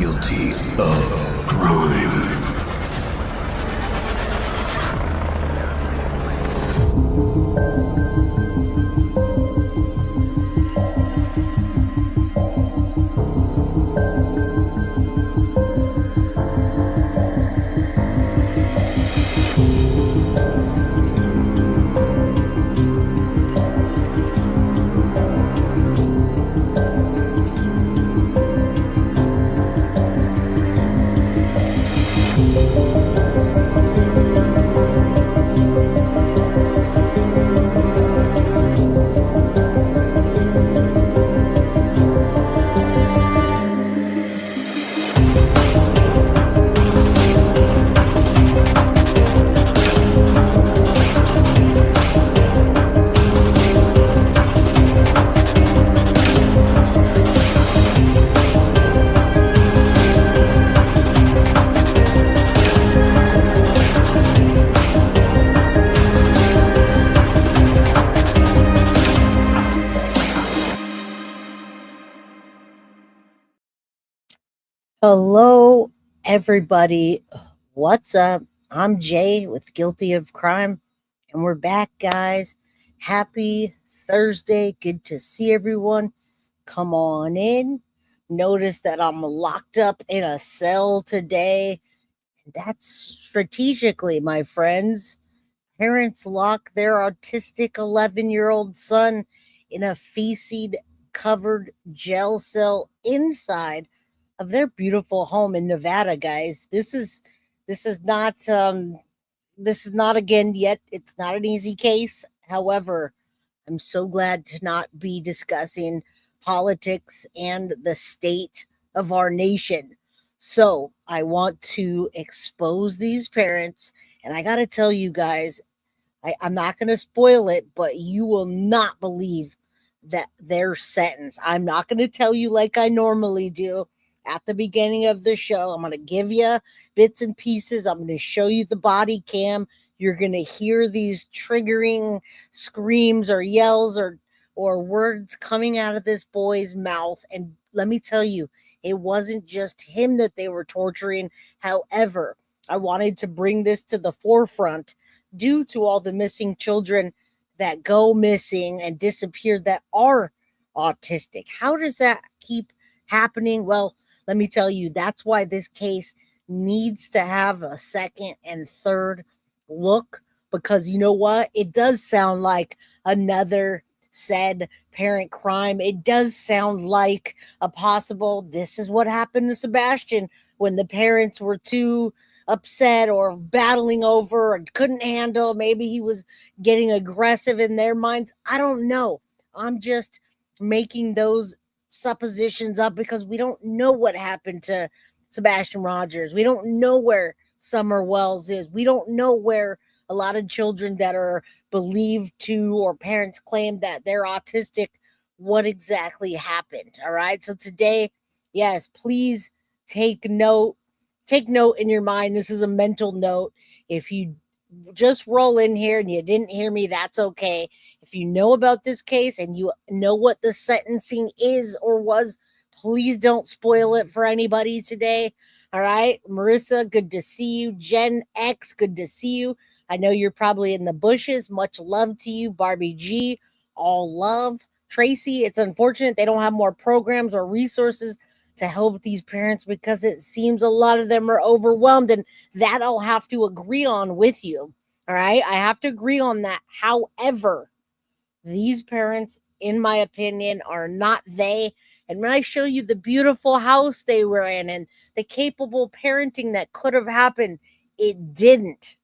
guilty of crime. Hello, everybody. What's up? I'm Jay with Guilty of Crime, and we're back, guys. Happy Thursday. Good to see everyone. Come on in. Notice that I'm locked up in a cell today. That's strategically, my friends. Parents lock their autistic 11-year-old son in a feces-covered jail cell inside of their beautiful home in Nevada, guys. This is not again yet. It's not an easy case. However, I'm so glad to not be discussing politics and the state of our nation. So I want to expose these parents, and I got to tell you guys, I'm not going to spoil it, but you will not believe that their sentence. I'm not going to tell you like I normally do at the beginning of the show. I'm going to give you bits and pieces. I'm going to show you the body cam. You're going to hear these triggering screams or yells or words coming out of this boy's mouth. And let me tell you, it wasn't just him that they were torturing. However, I wanted to bring this to the forefront due to all the missing children that go missing and disappear that are autistic. How does that keep happening? Well, let me tell you, that's why this case needs to have a second and third look, because you know what? It does sound like another said parent crime. It does sound like a possible, this is what happened to Sebastian when the parents were too upset or battling over or couldn't handle. Maybe he was getting aggressive in their minds. I don't know. I'm just making those suppositions up because we don't know what happened to Sebastian Rogers. We don't know where Summer Wells is. We don't know where a lot of children that are believed to, or parents claim that they're autistic, what exactly happened. All right. So today, yes, please take note in your mind. This is a mental note. If you just roll in here and you didn't hear me, that's okay. If you know about this case and you know what the sentencing is or was, please don't spoil it for anybody today. All right. Marissa, good to see you. Gen X, good to see you. I know you're probably in the bushes. Much love to you. Barbie G, all love. Tracy, it's unfortunate they don't have more programs or resources to help these parents because it seems a lot of them are overwhelmed, and that I'll have to agree on with you. All right. I have to agree on that. However, these parents, in my opinion, are not they. And when I show you the beautiful house they were in and the capable parenting that could have happened, it didn't.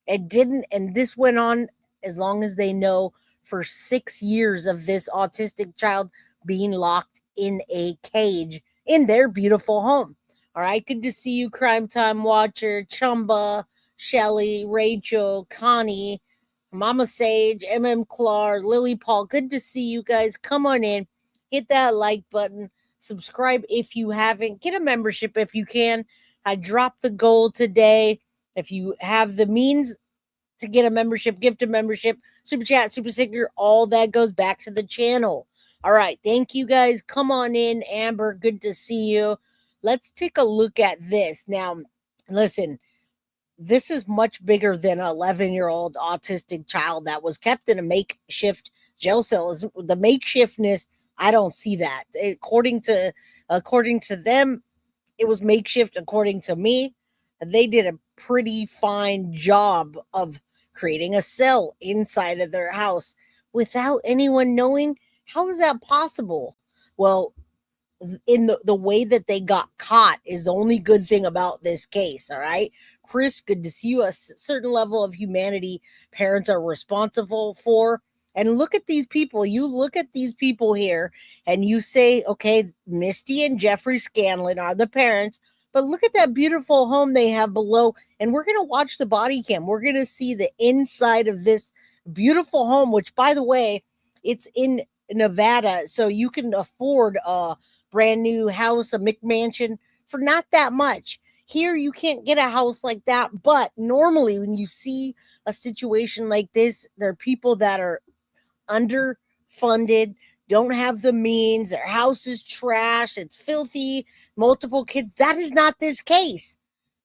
It didn't. And this went on, as long as they know, for 6 years of this autistic child being locked in a cage in their beautiful home. All right. Good to see you, Crime Time Watcher, Chumba, Shelly, Rachel, Connie, Mama Sage, Clark, Lily Paul. Good to see you guys. Come on in. Hit that like button. Subscribe if you haven't. Get a membership if you can. I dropped the goal today. If you have the means to get a membership, gift a membership, super chat, super sticker, all that goes back to the channel. All right. Thank you guys. Come on in. Amber, good to see you. let's take a look at this. Now, listen, this is much bigger than an 11-year-old autistic child that was kept in a makeshift jail cell. The makeshiftness, I don't see that. According to them, it was makeshift. According to me, they did a pretty fine job of creating a cell inside of their house without anyone knowing. How is that possible? Well, in the way that they got caught is the only good thing about this case. All right, Chris, good to see you. A certain level of humanity parents are responsible for. And look at these people. You look at these people here and you say, okay, Misty and Jeffrey Scanlan are the parents, but look at that beautiful home they have below. And we're going to watch the body cam. We're going to see the inside of this beautiful home, which, by the way, it's in Nevada. So you can afford a brand new house, a McMansion, for not that much. Here, you can't get a house like that. But normally, when you see a situation like this, there are people that are underfunded, don't have the means, their house is trash, it's filthy, multiple kids. That is not this case,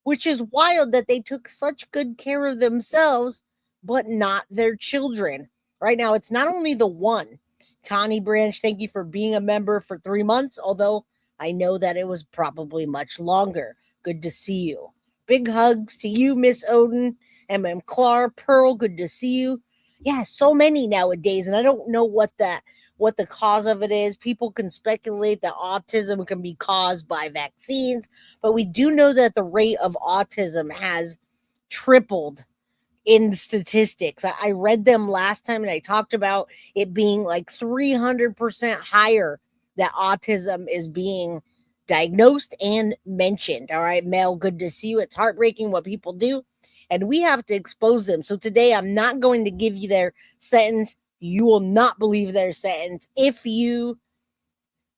which is wild that they took such good care of themselves, but not their children. Right now, it's not only the one. Connie Branch, thank you for being a member for 3 months, although I know that it was probably much longer. Good to see you. Big hugs to you, Miss Odin, MM Clark, Pearl, good to see you. Yeah, so many nowadays, and I don't know what the cause of it is. People can speculate that autism can be caused by vaccines, but we do know that the rate of autism has tripled in statistics. I read them last time and I talked about it being like 300% higher that autism is being diagnosed and mentioned. All right, Mel, good to see you. It's heartbreaking what people do, and we have to expose them. So today I'm not going to give you their sentence. You will not believe their sentence. If you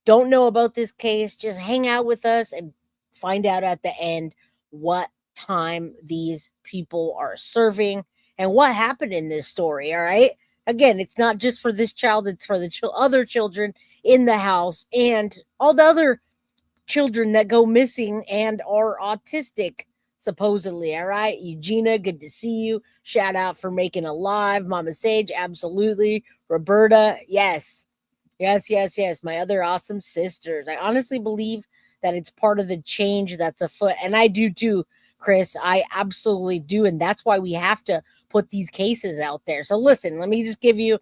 don't know about this case, just hang out with us and find out at the end what time these people are serving and what happened in this story. All right. Again, it's not just for this child, it's for the other children in the house and all the other children that go missing and are autistic, supposedly. All right. Eugenia, good to see you. Shout out for making a live. Mama Sage, absolutely. Roberta, yes. Yes. My other awesome sisters. I honestly believe that it's part of the change that's afoot. And I do too, Chris. I absolutely do. And that's why we have to put these cases out there. So listen, let me just give you a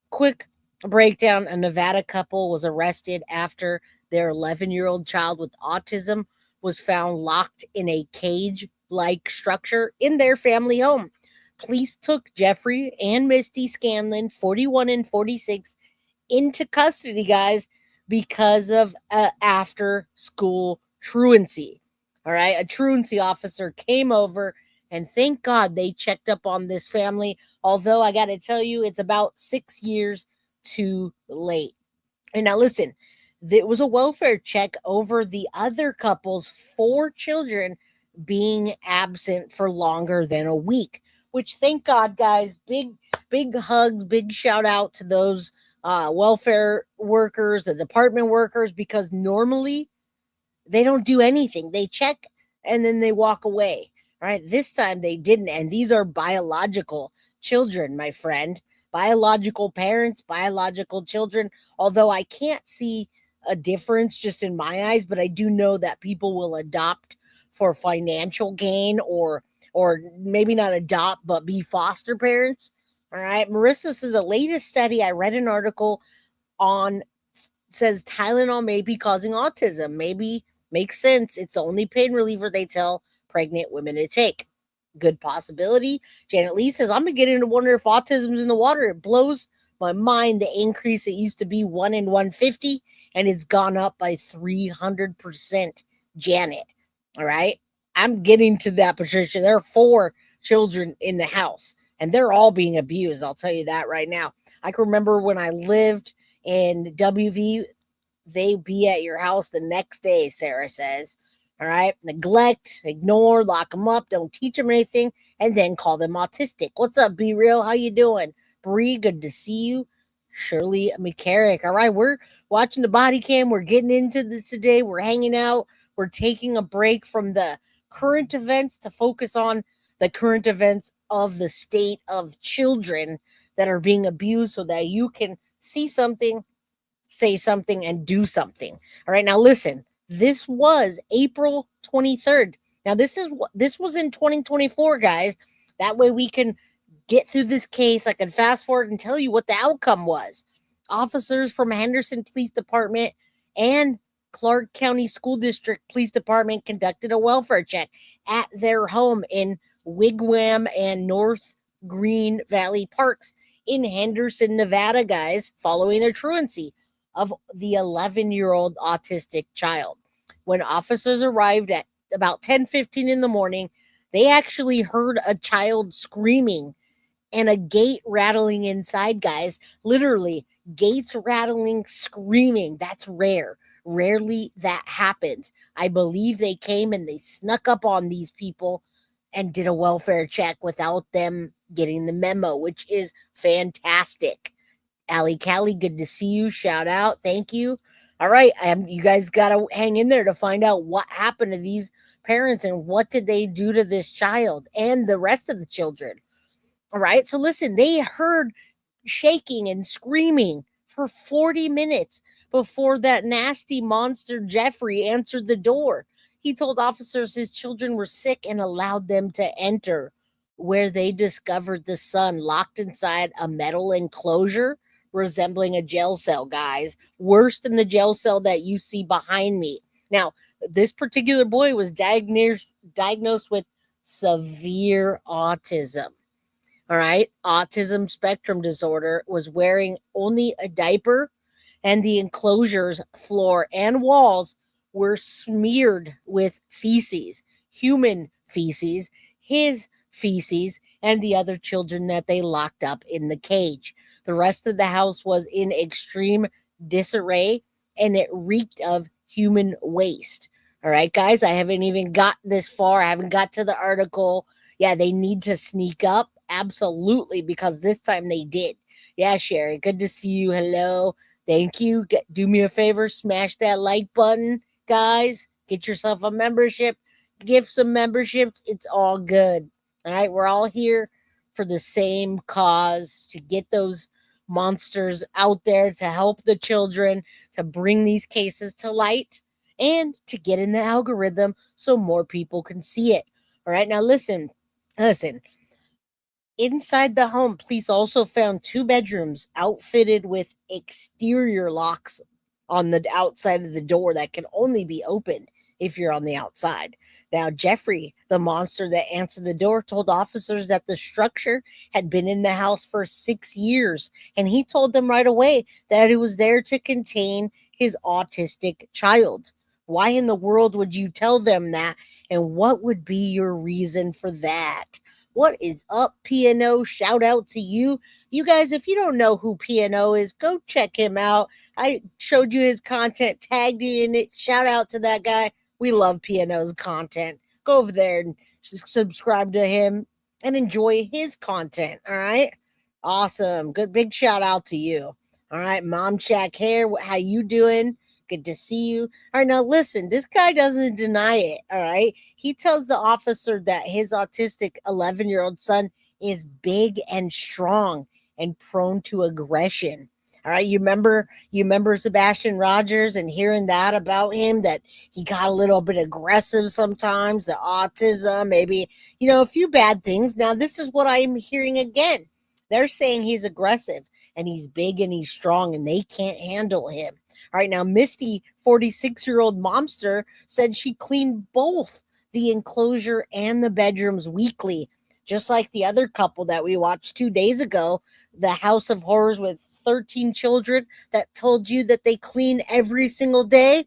quick breakdown. A Nevada couple was arrested after their 11-year-old child with autism was found locked in a cage-like structure in their family home. Police took Jeffrey and Misty Scanlan, 41 and 46, into custody, guys, because of after school truancy. All right. A truancy officer came over and thank God they checked up on this family. Although I got to tell you, it's about 6 years too late. And now listen, there was a welfare check over the other couple's 4 children being absent for longer than a week, which thank God, guys, big hugs, big shout out to those welfare workers, the department workers, because normally they don't do anything. They check and then they walk away. All right. This time they didn't. And these are biological children, my friend. Biological parents, biological children. Although I can't see a difference just in my eyes, but I do know that people will adopt for financial gain or maybe not adopt, but be foster parents. All right. Marissa, this is the latest study. I read an article on says Tylenol may be causing autism. Maybe makes sense. It's the only pain reliever they tell pregnant women to take. Good possibility. Janet Lee says, I'm beginning to wonder if autism's in the water. It blows my mind the increase. It used to be 1 in 150 and it's gone up by 300%. Janet. All right. I'm getting to that, Patricia. There are 4 children in the house and they're all being abused. I'll tell you that right now. I can remember when I lived in WV, they be at your house the next day, Sarah says. All right. Neglect, ignore, lock them up, don't teach them anything, and then call them autistic. What's up, Be Real? How you doing? Bree, good to see you. Shirley McCarrick. All right. We're watching the body cam. We're getting into this today. We're hanging out. we're taking a break from the current events to focus on the current events of the state of children that are being abused so that you can see something, say something, and do something. All right, now listen. This was April 23rd. Now this was in 2024, guys. That way we can get through this case. I can fast forward and tell you what the outcome was. Officers from Henderson Police Department and Clark County School District Police Department conducted a welfare check at their home in Wigwam and North Green Valley Parks in Henderson, Nevada, guys, following their truancy of the 11-year-old autistic child. When officers arrived at about 10:15 in the morning, they actually heard a child screaming and a gate rattling inside, guys. Literally, gates rattling, screaming. That's rare. Rarely that happens. I believe they came and they snuck up on these people and did a welfare check without them getting the memo, which is fantastic. Allie Callie, good to see you. Shout out. Thank you. All right. You guys got to hang in there to find out what happened to these parents and what did they do to this child and the rest of the children. All right. So listen, they heard shaking and screaming for 40 minutes before that nasty monster Jeffrey answered the door. He told officers his children were sick and allowed them to enter, where they discovered the son locked inside a metal enclosure resembling a jail cell, guys. Worse than the jail cell that you see behind me. Now, this particular boy was diagnosed with severe autism. All right. Autism spectrum disorder, was wearing only a diaper, and the enclosure's floor and walls were smeared with feces, human feces, his feces, and the other children that they locked up in the cage. The rest of the house was in extreme disarray and it reeked of human waste. All right, guys, I haven't even got this far. I haven't got to the article. Yeah, they need to sneak up. Absolutely, because this time they did. Yeah, Sherry, good to see you. Hello. Thank you. Do me a favor, smash that like button, guys. Get yourself a membership. Give some memberships. It's all good. All right, we're all here for the same cause, to get those monsters out there, to help the children, to bring these cases to light, and to get in the algorithm so more people can see it. All right, now listen. Inside the home, police also found 2 bedrooms outfitted with exterior locks on the outside of the door that can only be opened if you're on the outside. Now, Jeffrey, the monster that answered the door, told officers that the structure had been in the house for 6 years, and he told them right away that it was there to contain his autistic child. Why in the world would you tell them that, and what would be your reason for that? What is up, P&O? Shout out to you. You guys, if you don't know who P&O is, go check him out. I showed you his content, tagged you in it. Shout out to that guy. We love P&O's content. Go over there and subscribe to him and enjoy his content. All right. Awesome. Good. Big shout out to you. All right. Mom Shack Hair. How you doing? Good to see you. All right. Now listen, this guy doesn't deny it. All right. He tells the officer that his autistic 11-year-old son is big and strong and prone to aggression. All right, you remember Sebastian Rogers and hearing that about him, that he got a little bit aggressive sometimes, the autism, maybe, a few bad things. Now, this is what I'm hearing again. They're saying he's aggressive and he's big and he's strong and they can't handle him. All right, now Misty, 46-year-old momster, said she cleaned both the enclosure and the bedrooms weekly, just like the other couple that we watched 2 days ago, the House of Horrors with 13 children, that told you that they clean every single day.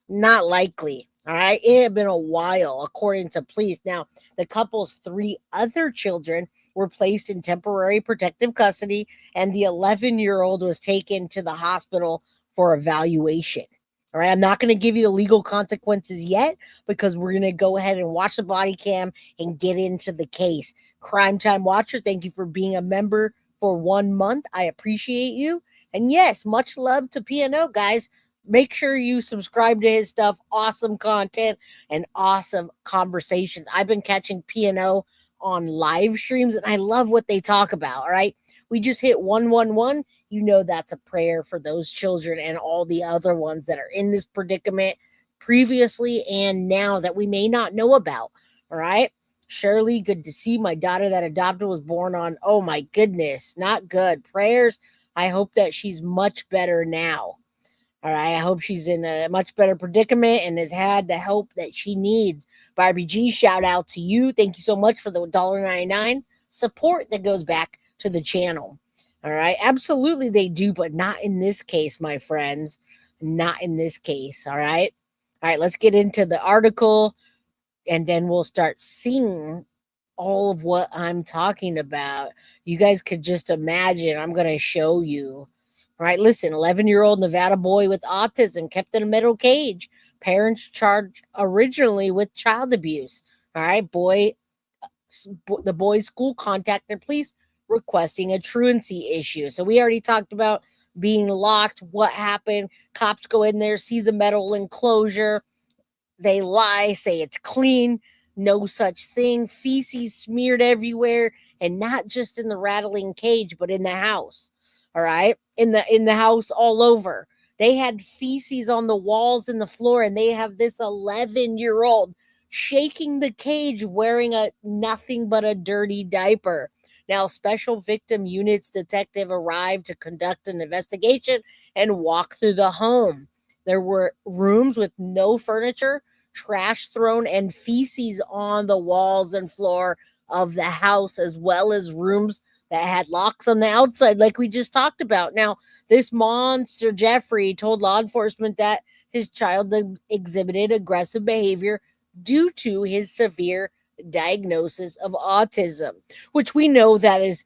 Not likely. All right. It had been a while, according to police. Now, the couple's 3 other children were placed in temporary protective custody, and the 11-year-old was taken to the hospital for evaluation. All right, I'm not going to give you the legal consequences yet, because we're going to go ahead and watch the body cam and get into the case. Crime Time Watcher, thank you for being a member for 1 month. I appreciate you. And yes, much love to P&O, guys. make sure you subscribe to his stuff. Awesome content and awesome conversations. I've been catching P&O on live streams, and I love what they talk about. All right. We just hit 111. You know, that's a prayer for those children and all the other ones that are in this predicament previously and now that we may not know about. All right. Shirley, good to see. My daughter that adopted was born on, oh my goodness, not good. Prayers. I hope that she's much better now. All right. I hope she's in a much better predicament and has had the help that she needs. Barbie G, shout out to you. Thank you so much for the $1.99 support that goes back to the channel. All right. Absolutely, they do, but not in this case, my friends. Not in this case. All right. All right. Let's get into the article and then we'll start seeing all of what I'm talking about. You guys could just imagine. I'm going to show you. All right, listen, 11-year-old Nevada boy with autism kept in a metal cage. Parents charged originally with child abuse. All right, the boy's school contacted police requesting a truancy issue. So we already talked about being locked, what happened. Cops go in there, see the metal enclosure. They lie, say it's clean, no such thing. Feces smeared everywhere, and not just in the rattling cage, but in the house. All right, in the house all over. They had feces on the walls and the floor, and they have this 11-year-old shaking the cage wearing a nothing but a dirty diaper. Now, special victim units detective arrived to conduct an investigation and walk through the home. There were rooms with no furniture, trash thrown, and feces on the walls and floor of the house, as well as rooms that had locks on the outside, like we just talked about. Now, this monster Jeffrey told law enforcement that his child exhibited aggressive behavior due to his severe diagnosis of autism, which we know that is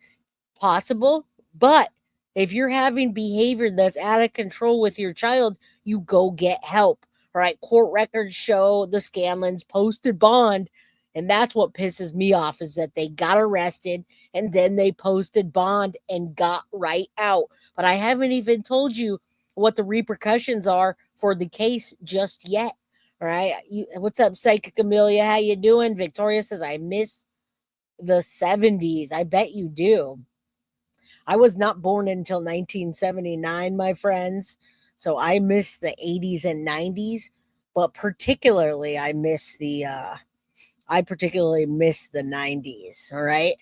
possible. But if you're having behavior that's out of control with your child, you go get help. All right. Court records show the Scanlans posted bond. And that's what pisses me off is that they got arrested and then they posted bond and got right out. But I haven't even told you what the repercussions are for the case just yet. All right. What's up, Psychic Amelia? How you doing? Victoria says, I miss the 70s. I bet you do. I was not born until 1979, my friends. So I miss the 80s and 90s, but particularly I particularly miss the 90s, all right?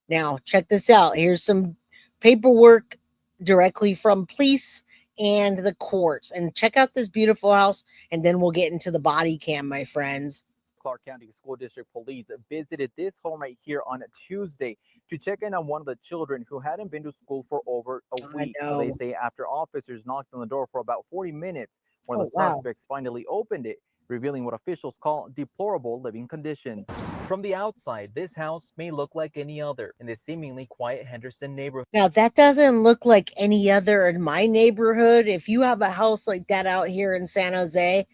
Now, check this out. Here's some paperwork directly from police and the courts. And check out this beautiful house and then we'll get into the body cam, my friends. Clark County School District Police visited this home right here on Tuesday to check in on one of the children who hadn't been to school for over a week. They say after officers knocked on the door for about 40 minutes, one of the suspects finally opened it, revealing what officials call deplorable living conditions. From the outside, this house may look like any other in the seemingly quiet Henderson neighborhood. Now, that doesn't look like any other in my neighborhood. If you have a house like that out here in San Jose,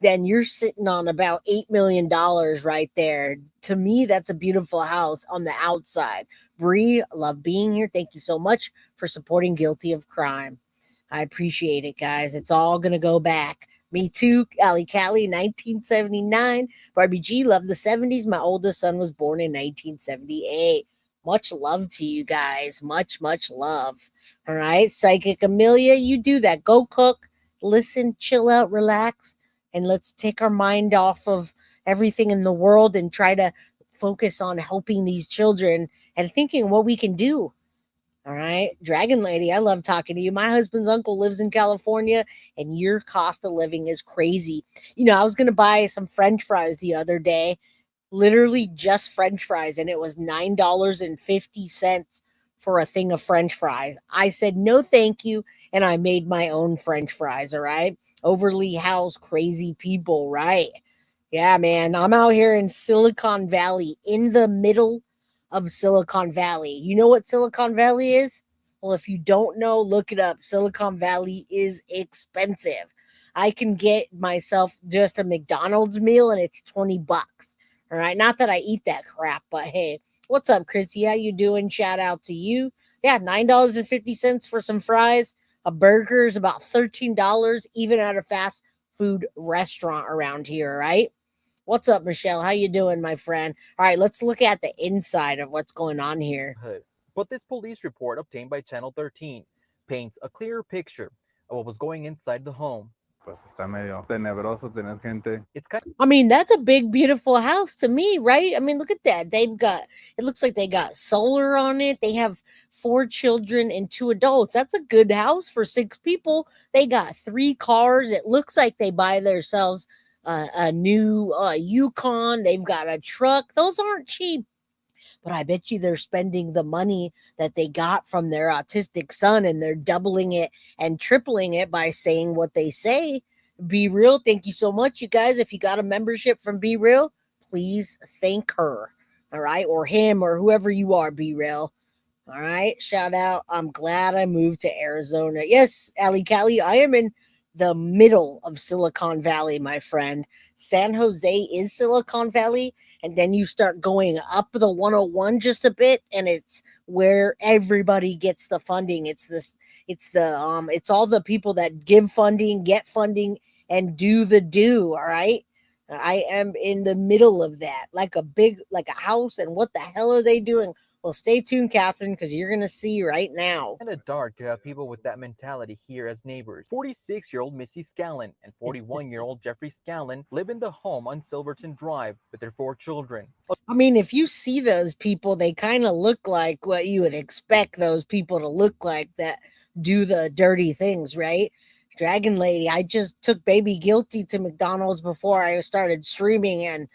then you're sitting on about $8 million right there. To me, that's a beautiful house on the outside. Bree, love being here. Thank you so much for supporting Guilty of Crime. I appreciate it, guys. It's all going to go back. Me too. Allie Callie, 1979. Barbie G, love the 70s. My oldest son was born in 1978. Much love to you guys. Much, much love. All right. Psychic Amelia, you do that. Go cook, listen, chill out, relax. And let's take our mind off of everything in the world and try to focus on helping these children and thinking what we can do. All right. Dragon Lady, I love talking to you. My husband's uncle lives in California and your cost of living is crazy. You know, I was going to buy some French fries the other day, literally just French fries, and it was $9.50 for a thing of French fries. I said, no, thank you. And I made my own French fries. All right. Overly housed crazy people, right? Yeah, man. I'm out here in Silicon Valley, in the middle of Silicon Valley. You know what Silicon Valley is? Well, if you don't know, look it up. Silicon Valley is expensive. I can get myself just a McDonald's meal and it's $20. All right. Not that I eat that crap, but hey, what's up, Chrissy? How you doing? Shout out to you. Yeah, $9.50 for some fries. A burger is about $13, even at a fast food restaurant around here, right? What's up, Michelle? How you doing, my friend? All right, let's look at the inside of what's going on here. But this police report obtained by Channel 13 paints a clearer picture of what was going inside the home. Pues está medio tenebroso tener gente. It's kind I mean, that's a big, beautiful house to me, right? I mean, look at that. It looks like they got solar on it. They have 4 children and 2 adults. That's a good house for 6 people. They got 3 cars. It looks like they buy themselves a new Yukon. They've got a truck. Those aren't cheap. But I bet you they're spending the money that they got from their autistic son and they're doubling it and tripling it by saying what they say. Be Real, thank you so much, you guys. If you got a membership from Be Real, please thank her. All right, or him, or whoever you are, Be Real. All right, shout out. I'm glad I moved to Arizona. Yes, Ali Cali, I am in the middle of Silicon Valley, my friend. San Jose is Silicon Valley, and then you start going up the 101 just a bit, and it's where everybody gets the funding. It's all the people that give funding, get funding, and do. All right. I am in the middle of that, like a house. And what the hell are they doing? Well, stay tuned, Catherine, because you're going to see right now. kind of dark to have people with that mentality here as neighbors. 46-year-old Misty Scanlan and 41-year-old Jeffery Scanlan live in the home on Silverton Drive with their 4 children. I mean, if you see those people, they kind of look like what you would expect those people to look like that do the dirty things, right? Dragon Lady, I just took Baby Guilty to McDonald's before I started streaming, and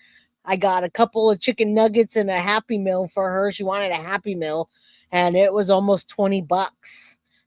I got a couple of chicken nuggets and a Happy Meal for her. She wanted a Happy Meal, and it was almost $20. All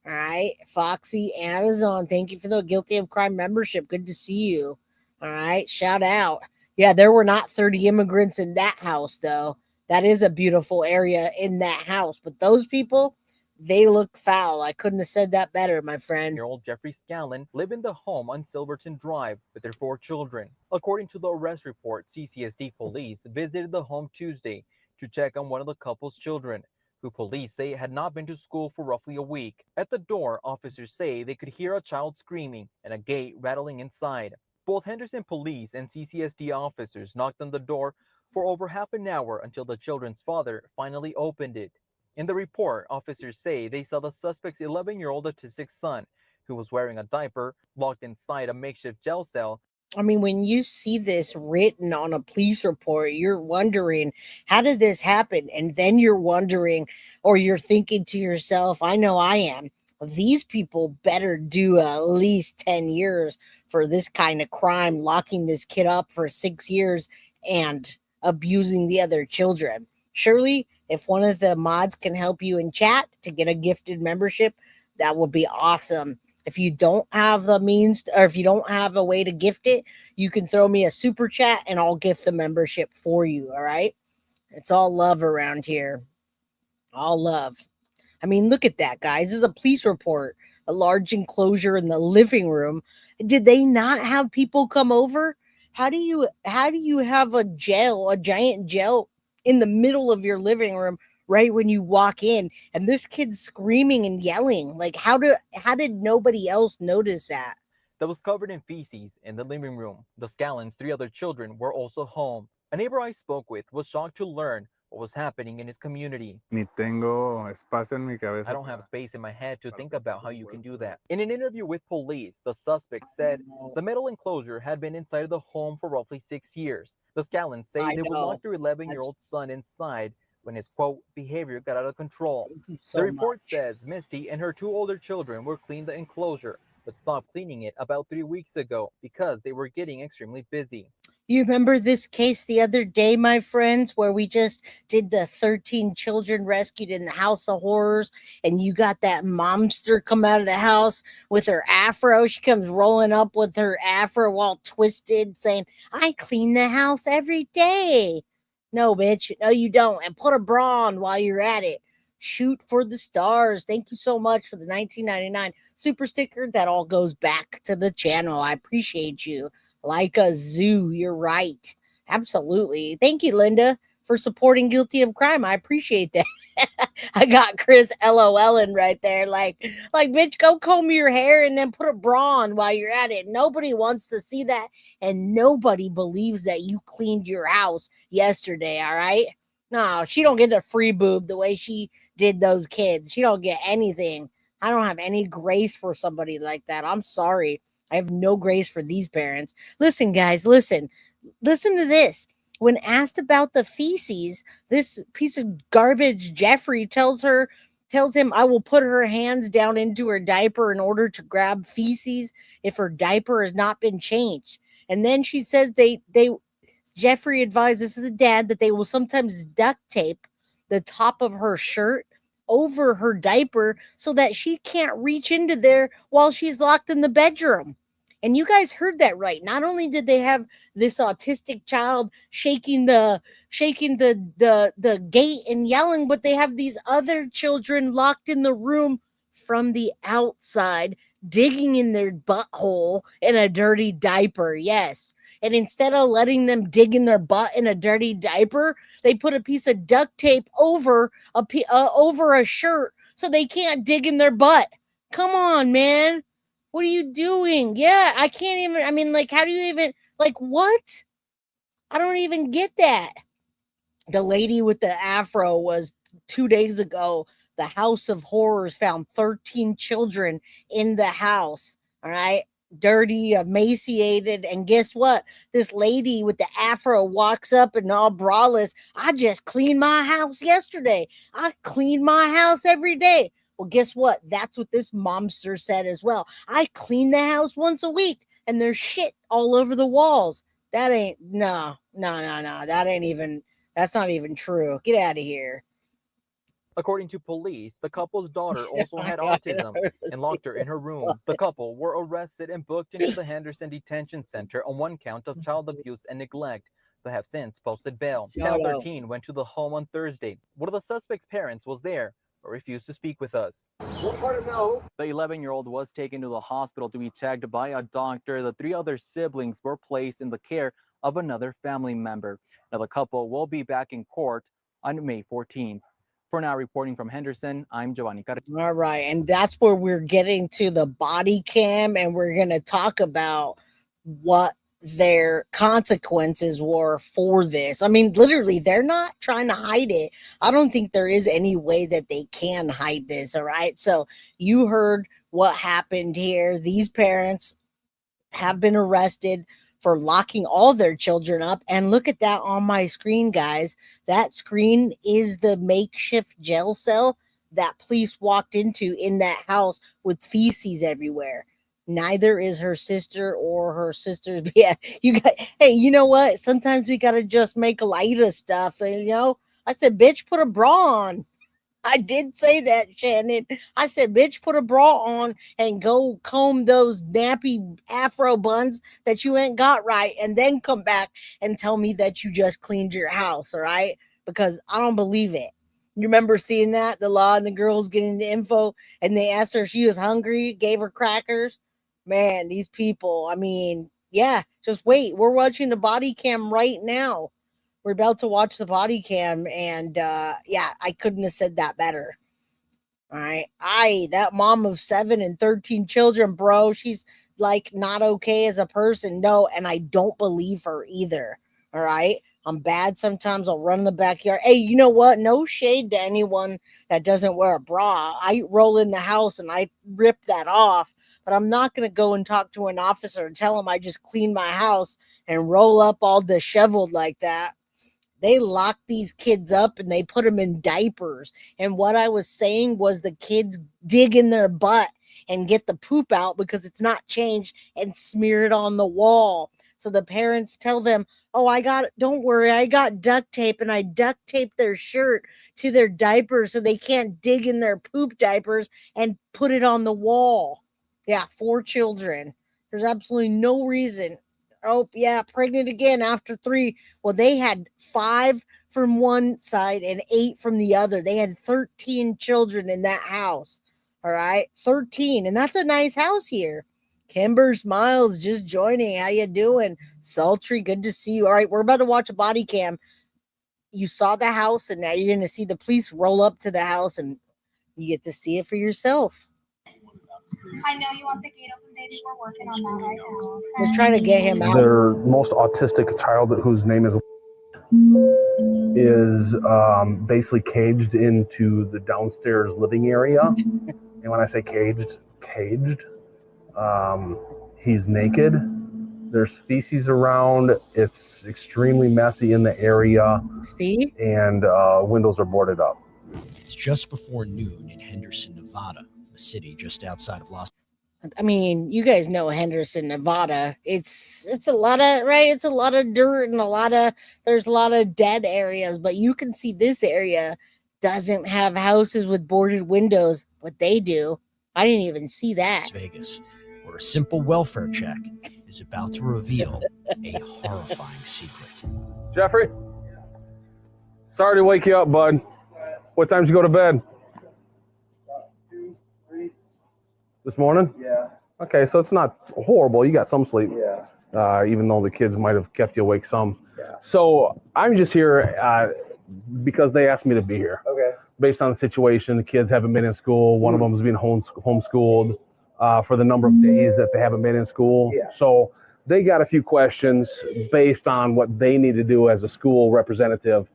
right, Foxy, Amazon, thank you for the Guilty of Crime membership. Good to see you. All right, shout out. Yeah, there were not 30 immigrants in that house, though. That is a beautiful area in that house, but those people, they look foul. I couldn't have said that better, my friend. Year-old Jeffery Scanlan live in the home on Silverton Drive with their 4 children. According to the arrest report, CCSD police visited the home Tuesday to check on one of the couple's children, who police say had not been to school for roughly a week. At the door, officers say they could hear a child screaming and a gate rattling inside. Both Henderson Police and CCSD officers knocked on the door for over half an hour until the children's father finally opened it. In the report, officers say they saw the suspect's 11-year-old autistic son, who was wearing a diaper, locked inside a makeshift jail cell. I mean, when you see this written on a police report, you're wondering, how did this happen? And then you're wondering, or you're thinking to yourself, I know I am, these people better do at least 10 years for this kind of crime, locking this kid up for 6 years and abusing the other children. Surely, if one of the mods can help you in chat to get a gifted membership, that would be awesome. If you don't have the means, or if you don't have a way to gift it, you can throw me a super chat and I'll gift the membership for you. All right. It's all love around here. All love. I mean, look at that, guys. This is a police report, a large enclosure in the living room. Did they not have people come over? How do you have a giant jail in the middle of your living room right when you walk in, and this kid's screaming and yelling? Like, how did nobody else notice that? That was covered in feces in the living room. The Scallans' 3 other children were also home. A neighbor I spoke with was shocked to learn what was happening in his community. Ni tengo espacio en mi cabeza. I don't have space in my head to think about how you can do that. In an interview with police, the suspect said the metal enclosure had been inside of the home for roughly 6 years. The Scallans say they would lock their 11-year-old son inside when his, quote, behavior got out of control. The report says Misty and her 2 older children were cleaned the enclosure, but stopped cleaning it about 3 weeks ago because they were getting extremely busy. You remember this case the other day, my friends, where we just did the 13 children rescued in the House of Horrors, and you got that momster come out of the house with her afro. She comes rolling up with her afro all twisted, saying, I clean the house every day. No, bitch. No, you don't. And put a bra on while you're at it. Shoot for the stars. Thank you so much for the 1999 super sticker. That all goes back to the channel. I appreciate you. Like a zoo. You're right. Absolutely. Thank you, Linda, for supporting Guilty of Crime. I appreciate that. I got Chris LOLing right there. Like, bitch, go comb your hair and then put a bra on while you're at it. Nobody wants to see that. And nobody believes that you cleaned your house yesterday. All right. No, she don't get a free boob the way she did those kids. She don't get anything. I don't have any grace for somebody like that. I'm sorry. I have no grace for these parents. Listen, guys, listen to this. When asked about the feces, this piece of garbage Jeffrey tells him, I will put her hands down into her diaper in order to grab feces if her diaper has not been changed. And then she says Jeffrey advises the dad that they will sometimes duct tape the top of her shirt over her diaper so that she can't reach into there while she's locked in the bedroom. And you guys heard that right. Not only did they have this autistic child shaking the gate and yelling, but they have these other children locked in the room from the outside, digging in their butthole in a dirty diaper. Yes. And instead of letting them dig in their butt in a dirty diaper, they put a piece of duct tape over a shirt so they can't dig in their butt. Come on, man. What are you doing? Yeah, I can't even. I mean, like, how do you even, like, what? I don't even get that. The lady with the afro was 2 days ago. The House of Horrors found 13 children in the house. All right. Dirty, emaciated. And guess what? This lady with the afro walks up and all braless. I just cleaned my house yesterday. I clean my house every day. Well, guess what? That's what this momster said as well. I clean the house once a week and there's shit all over the walls. That ain't, no. That ain't even, that's not even true. Get out of here. According to police, the couple's daughter also had autism and locked her in her room. The couple were arrested and booked into the Henderson Detention Center on one count of child abuse and neglect. They have since posted bail. Channel 13 went to the home on Thursday. One of the suspect's parents was there, but refused to speak with us. We'll try to know. The 11-year-old was taken to the hospital to be checked by a doctor. The 3 other siblings were placed in the care of another family member. Now, the couple will be back in court on May 14th. For now, reporting from Henderson, I'm Giovanni Carrillo. All right, and that's where we're getting to the body cam, and we're going to talk about what their consequences were for this. I mean, literally, they're not trying to hide it. I don't think there is any way that they can hide this, all right? So you heard what happened here. These parents have been arrested for locking all their children up. And look at that on my screen, guys. That screen is the makeshift jail cell that police walked into in that house with feces everywhere. Neither is her sister or her sister's. Yeah, hey, you know what? Sometimes we got to just make light of stuff. And, I said, bitch, put a bra on. I did say that, Shannon. I said, bitch, put a bra on and go comb those nappy afro buns that you ain't got right, and then come back and tell me that you just cleaned your house, all right? Because I don't believe it. You remember seeing that? The law and the girls getting the info, and they asked her if she was hungry, gave her crackers. Man, these people, I mean, yeah, just wait. We're watching the body cam right now. We're about to watch the body cam, and yeah, I couldn't have said that better. All right. That mom of 7 and 13 children, bro, she's like not okay as a person. No, and I don't believe her either. All right. I'm bad sometimes. I'll run in the backyard. Hey, you know what? No shade to anyone that doesn't wear a bra. I roll in the house and I rip that off, but I'm not going to go and talk to an officer and tell him I just cleaned my house and roll up all disheveled like that. They lock these kids up and they put them in diapers. And what I was saying was the kids dig in their butt and get the poop out because it's not changed and smear it on the wall. So the parents tell them, oh, don't worry, I got duct tape, and I duct taped their shirt to their diapers so they can't dig in their poop diapers and put it on the wall. Yeah, 4 children. There's absolutely no reason. Oh, yeah, pregnant again after 3. Well, they had 5 from one side and 8 from the other. They had 13 children in that house. All right, 13. And that's a nice house here. Kimber Smiles just joining. How you doing? Sultry, good to see you. All right, we're about to watch a body cam. you saw the house, and now you're going to see the police roll up to the house, and you get to see it for yourself. I know you want the gate open, baby. We're working on that right now. We're trying to get him out. Their most autistic child, whose name is basically caged into the downstairs living area. And when I say caged, he's naked. There's feces around. It's extremely messy in the area. See? And windows are boarded up. It's just before noon in Henderson, Nevada, a city just outside of Los Angeles. I mean, you guys know Henderson, Nevada. It's a lot of, right? It's a lot of dirt and there's a lot of dead areas, but you can see this area doesn't have houses with boarded windows, but they do. I didn't even see that. Las Vegas, where a simple welfare check is about to reveal a horrifying secret. Jeffrey, sorry to wake you up, bud. What time did you go to bed? 2, 3. This morning? Yeah. Okay, so it's not horrible. You got some sleep. Yeah. Even though the kids might have kept you awake some. Yeah. So I'm just here because they asked me to be here. Okay. Based on the situation, the kids haven't been in school. One of them is being homeschooled for the number of days that they haven't been in school. Yeah. So they got a few questions based on what they need to do as a school representative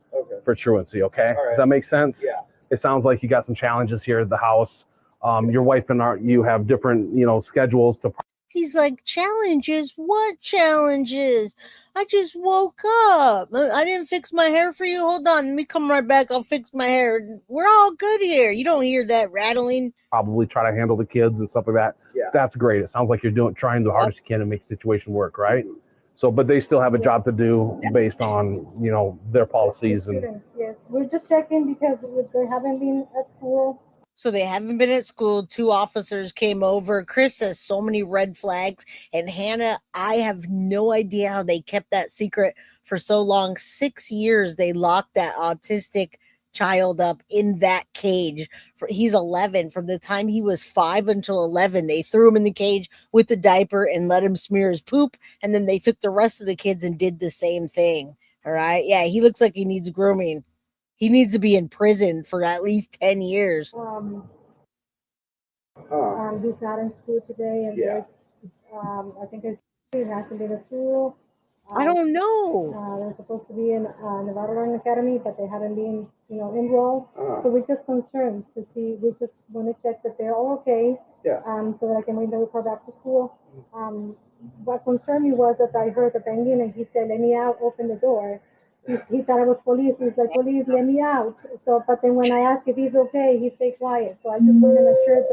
for truancy. Okay. All right. Does that make sense? Yeah. It sounds like you got some challenges here at the house. Your wife and you have different, schedules to. He's like, challenges? What challenges? I just woke up. I didn't fix my hair for you. Hold on. Let me come right back. I'll fix my hair. We're all good here. You don't hear that rattling. Probably try to handle the kids and stuff like that. Yeah. That's great. It sounds like you're trying the hardest you can to make the situation work, right? So, but they still have a job to do based on, their policies. And Yes, we're just checking because they haven't been at school. So they haven't been at school. 2 officers came over. Chris says so many red flags. And Hannah, I have no idea how they kept that secret for so long. 6 years they locked that autistic child up in that cage. He's 11. From the time he was 5 until 11, they threw him in the cage with the diaper and let him smear his poop. And then they took the rest of the kids and did the same thing. All right. Yeah, he looks like he needs grooming. He needs to be in prison for at least 10 years. He's not in school today, and I think he hasn't been at school. I don't know. They're supposed to be in Nevada Learning Academy, but they haven't been, enrolled. So we're just concerned to see. We just want to check that they're all okay. Yeah. So that I can bring the report back to school. What concerned me was that I heard the banging, and he said, "Let me out, open the door." He thought it was police. He's like, "Police, let me out." So, but then when I asked if he's okay, he stayed quiet. So I just want to make sure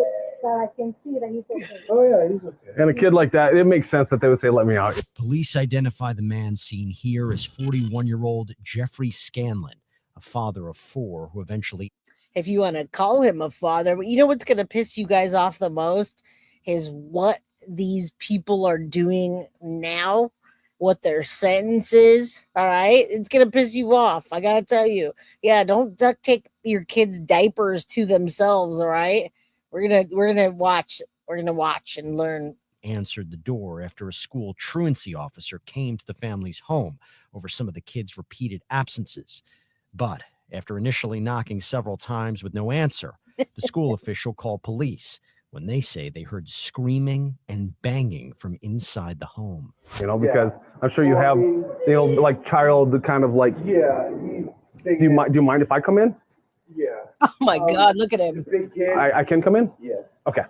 that I can see that he's okay. Oh, yeah, he's okay. a kid like that, it makes sense that they would say, "Let me out." Police identify the man seen here as 41-year-old Jeffery Scanlan, a father of 4 who eventually. If you want to call him a father, but you know what's going to piss you guys off the most is what these people are doing now. What their sentence is, all right? It's going to piss you off. I got to tell you. Yeah, don't duct tape your kids' diapers to themselves, all right? We're going to watch. We're going to watch and learn. Answered the door after a school truancy officer came to the family's home over some of the kids' repeated absences. But after initially knocking several times with no answer, the school official called police when they say they heard screaming and banging from inside the home. Because I'm sure you have, like child kind of like. Yeah. Do you mind if I come in? Yeah. Oh my God, look at him. Big kid. I can come in? Yes. Okay.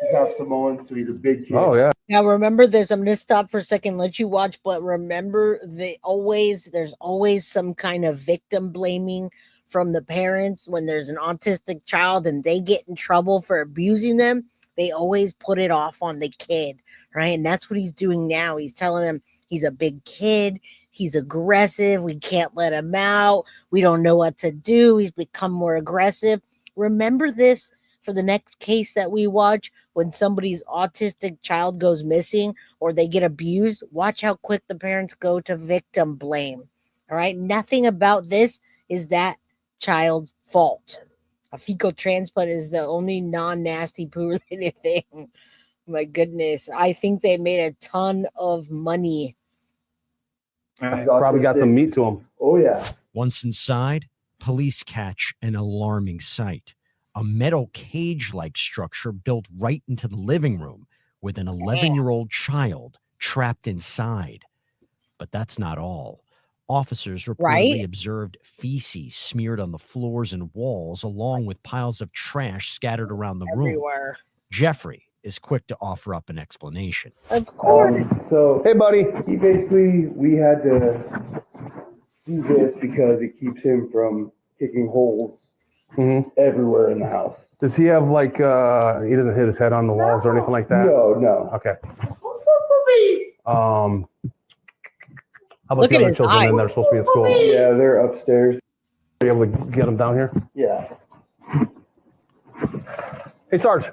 He's half Samoan, so he's a big kid. Oh, yeah. Now remember, I'm going to stop for a second, let you watch, but remember, there's always some kind of victim blaming from the parents when there's an autistic child and they get in trouble for abusing them. They always put it off on the kid, right? And that's what he's doing now. He's telling him he's a big kid. He's aggressive. We can't let him out. We don't know what to do. He's become more aggressive. Remember this for the next case that we watch. When somebody's autistic child goes missing or they get abused, watch how quick the parents go to victim blame. All right. Nothing about this is that child's fault. A fecal transplant is the only non-nasty poo related thing. My goodness. I think they made a ton of money. Probably got some meat to them. Oh, yeah. Once inside, police catch an alarming sight. A metal cage-like structure built right into the living room with an 11-year-old child trapped inside. But that's not all. Officers reportedly observed feces smeared on the floors and walls, along with piles of trash scattered around the room. Everywhere. Jeffrey is quick to offer up an explanation. Of course. So, Hey, buddy. we had to do this because it keeps him from kicking holes everywhere in the house. Does he have like, he doesn't hit his head on the walls or anything like that? No. Okay. How about Look the at other his children eyes. then that are supposed to be in school? Yeah, they're upstairs. Are you able to get them down here? Yeah. Hey, Sarge.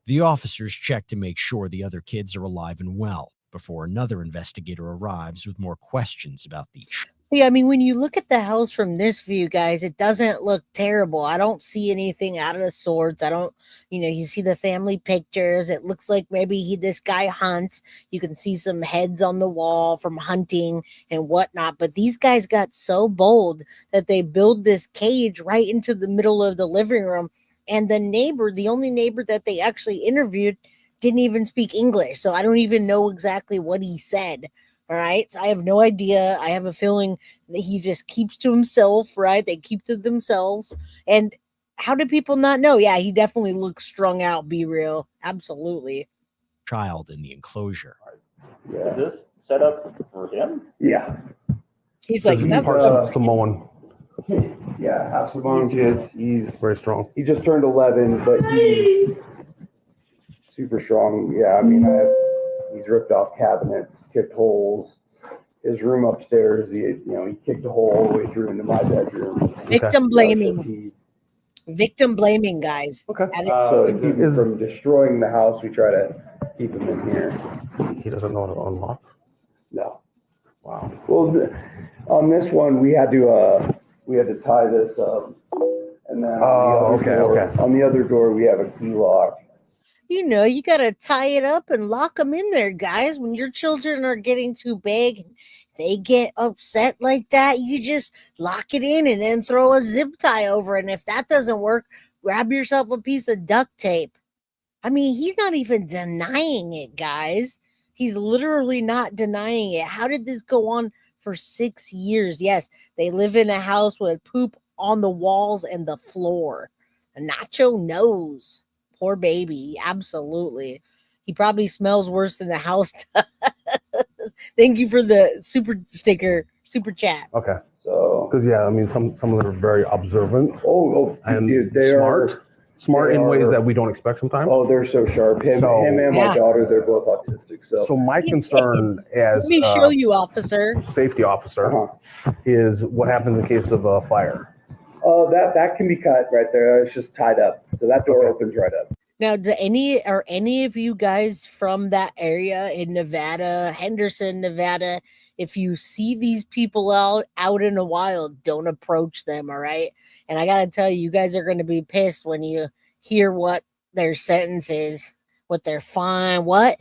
The officers check to make sure the other kids are alive and well before another investigator arrives with more questions about the See, I mean, when you look at the house from this view, guys, it doesn't look terrible. I don't see anything out of the sorts. I don't, you see the family pictures. It looks like maybe this guy hunts. You can see some heads on the wall from hunting and whatnot. But these guys got so bold that they build this cage right into the middle of the living room. And the only neighbor that they actually interviewed, didn't even speak English. So I don't even know exactly what he said. All right. So I have no idea. I have a feeling that he just keeps to himself, right? They keep to themselves. And how do people not know? Yeah, he definitely looks strung out, be real. Absolutely. child in the enclosure. Yeah. Is this set up for him? Yeah. He's like, He's that's part what- Samoan. Yeah, half Samoan kids. He's Very strong. He just turned 11, but he's super strong. Yeah, I mean, he's ripped off cabinets, kicked holes. His room upstairs, he kicked a hole all the way through into my bedroom. victim blaming. Victim blaming, guys. Okay. So to keep him from destroying the house, we try to keep him in here. He doesn't know how to unlock. No. Wow. Well, on this one, we had to tie this up, and then on the other door, we have a key lock. You got to tie it up and lock them in there, guys. When your children are getting too big and they get upset like that, you just lock it in and then throw a zip tie over it. And if that doesn't work, grab yourself a piece of duct tape. I mean, he's not even denying it, guys. He's literally not denying it. How did this go on for 6 years? Yes, they live in a house with poop on the walls and the floor. Nacho knows. Poor baby. Absolutely. He probably smells worse than the house does. Thank you for the super chat. Okay. So, because I mean, some of them are very observant. And dude, smart in ways that we don't expect sometimes. Oh, they're so sharp. Him and my daughter, they're both autistic. So my concern as let me show you, officer, safety officer, is what happens in case of a fire. Oh, that can be cut right there. It's just tied up, so that door opens right up. Now, are any of you guys from that area in Nevada, Henderson, Nevada? If you see these people out in the wild, don't approach them. All right. And I got to tell you, you guys are going to be pissed when you hear what their sentence is, what their fine, what?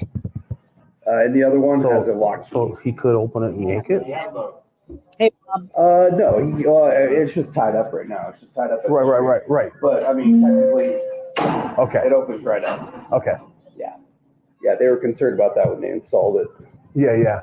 And the other one has a lock. So he could open it and yank it? Hey, Bob. No, it's just tied up right now. It's just tied up. Right. But I mean, technically, it opens right up. Okay. Yeah, they were concerned about that when they installed it. Yeah.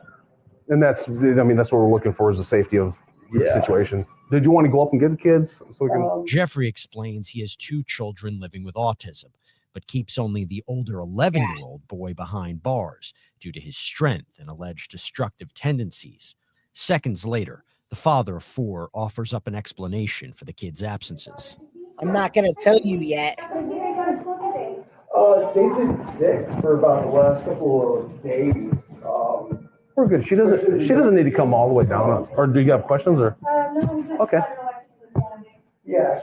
And that's what we're looking for is the safety of the situation. Did you want to go up and get the kids? So we can... Jeffrey explains he has 2 children living with autism, but keeps only the older 11-year-old boy behind bars due to his strength and alleged destructive tendencies. Seconds later, the father of 4 offers up an explanation for the kids' absences. I'm not going to tell you yet. They've been sick for about the last couple of days. We're good. She doesn't need to come all the way down. Or do you have questions? Or okay. Yeah,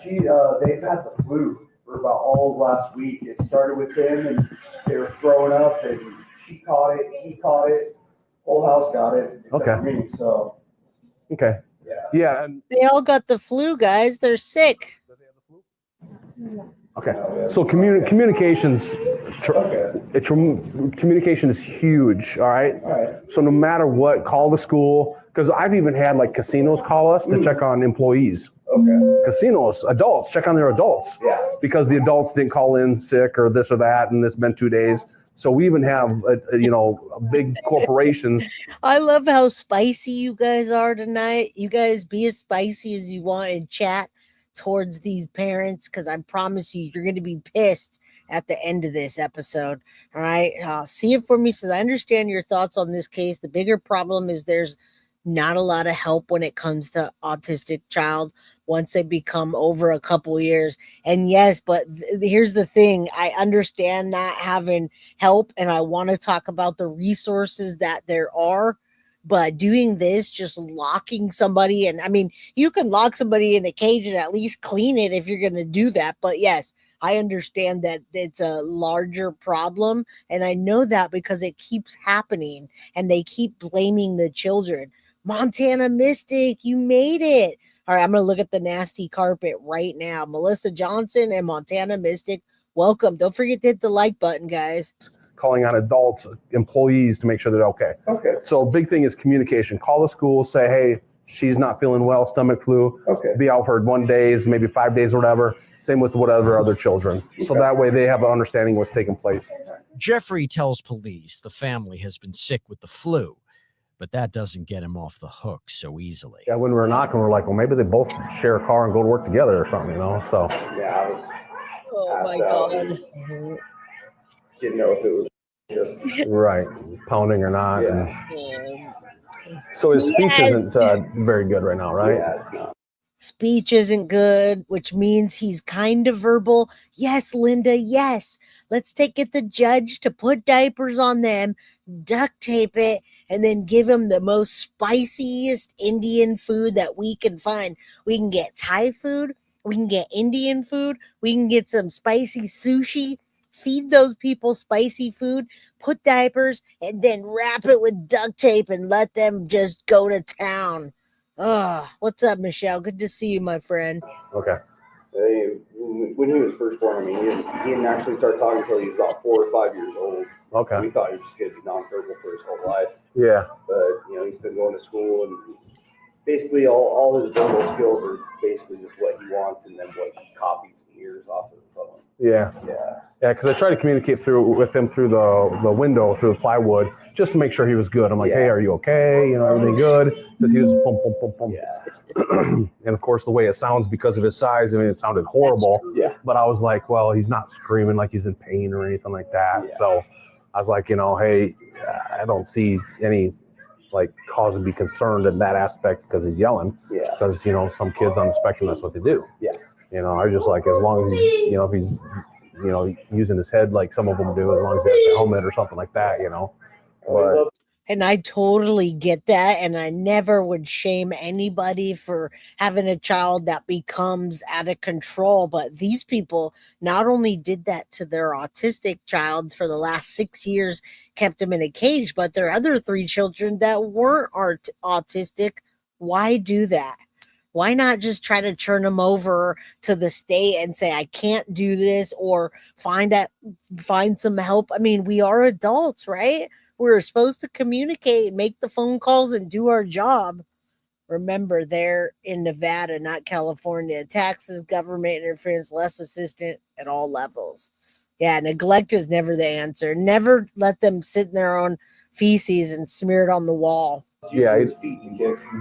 they've had the flu for about all of last week. It started with him, and they were throwing up, and she caught it, he caught it, whole house got it. Okay. Me, so. Okay. Yeah. And they all got the flu, guys. They're sick. Okay. So communications, communication is huge. All right. All right. So no matter what, call the school. Because I've even had like casinos call us to check on employees. Okay. Casinos, adults, check on their adults. Yeah. Because the adults didn't call in sick or this or that, and it's been 2 days. So we even have, big corporations. I love how spicy you guys are tonight. You guys be as spicy as you want in chat towards these parents, because I promise you're going to be pissed at the end of this episode. All right. See it for me, says, I understand your thoughts on this case. The bigger problem is there's not a lot of help when it comes to autistic child once they become over a couple years. And yes, but here's the thing. I understand not having help, and I want to talk about the resources that there are. But doing this, just locking somebody, and I mean, you can lock somebody in a cage and at least clean it if you're going to do that. But yes, I understand that it's a larger problem. And I know that because it keeps happening and they keep blaming the children. Montana Mystic, you made it. All right, I'm going to look at the nasty carpet right now. Melissa Johnson and Montana Mystic, welcome. Don't forget to hit the like button, guys. Calling on adults, employees to make sure they're okay. Okay. So big thing is communication. Call the school, say, hey, she's not feeling well, stomach flu. Okay. Be out for 1 day, maybe 5 days or whatever. Same with whatever other children. So that way they have an understanding of what's taking place. Jeffrey tells police the family has been sick with the flu, but that doesn't get him off the hook so easily. Yeah, when we were knocking, we're like, well, maybe they both share a car and go to work together or something, So. Yeah, I was. Oh my God. Didn't know if it was just right, pounding or not. Yeah. And so his speech isn't very good right now, right? Yeah, it's not. Speech isn't good, which means he's kind of verbal. Yes, Linda, yes. Let's get the judge to put diapers on them, duct tape it, and then give him the most spiciest Indian food that we can find. We can get Thai food. We can get Indian food. We can get some spicy sushi. Feed those people spicy food, put diapers, and then wrap it with duct tape and let them just go to town. Oh, what's up, Michelle? Good to see you, my friend. Okay. When he was first born, I mean, he didn't actually start talking until he was about 4 or 5 years old. Okay. We thought he was just going to be nonverbal for his whole life. Yeah. But, he's been going to school, and basically all his verbal skills are basically just what he wants and then what he copies and hears off of the phone. Yeah. Yeah. Yeah, because I tried to communicate with him through the window, through the plywood, just to make sure he was good. I'm like, hey, are you okay? Everything good? Because he was boom, boom, boom, boom. Yeah. And of course, the way it sounds because of his size, I mean, it sounded horrible. Yeah. But I was like, well, he's not screaming like he's in pain or anything like that. Yeah. So I was like, hey, I don't see any cause to be concerned in that aspect because he's yelling. Yeah. Because, some kids on the spectrum, that's what they do. Yeah. I was just like, as long as he's, if he's, using his head like some of them do, as long as he has a helmet or something like that, But, and I totally get that. And I never would shame anybody for having a child that becomes out of control. But these people not only did that to their autistic child for the last 6 years, kept him in a cage, but their other 3 children that weren't autistic. Why do that? Why not just try to turn them over to the state and say, I can't do this, or find some help? I mean, we are adults, right? We're supposed to communicate, make the phone calls, and do our job. Remember, they're in Nevada, not California. Taxes, government interference, less assistant at all levels. Yeah, neglect is never the answer. Never let them sit in their own feces and smear it on the wall. Yeah, it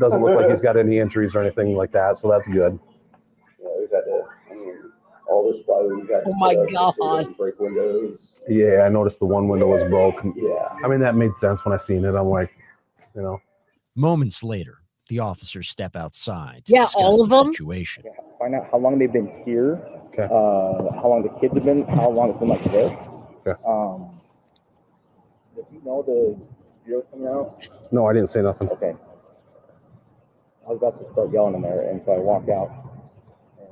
doesn't look like he's got any injuries or anything like that, so that's good. Yeah, we've had to, all this plywood we've got to Oh my God. break windows. Yeah, I noticed the one window was broken. Yeah. I mean, that made sense when I seen it. I'm like, Moments later, the officers step outside to Yeah, discuss all of the them? situation. Yeah, find out how long they've been here, Okay. how long the kids have been, how long it's been like this. Okay. Does he know the bureau's coming out? no, I didn't say nothing. Okay. I was about to start yelling in there, and so I walked out and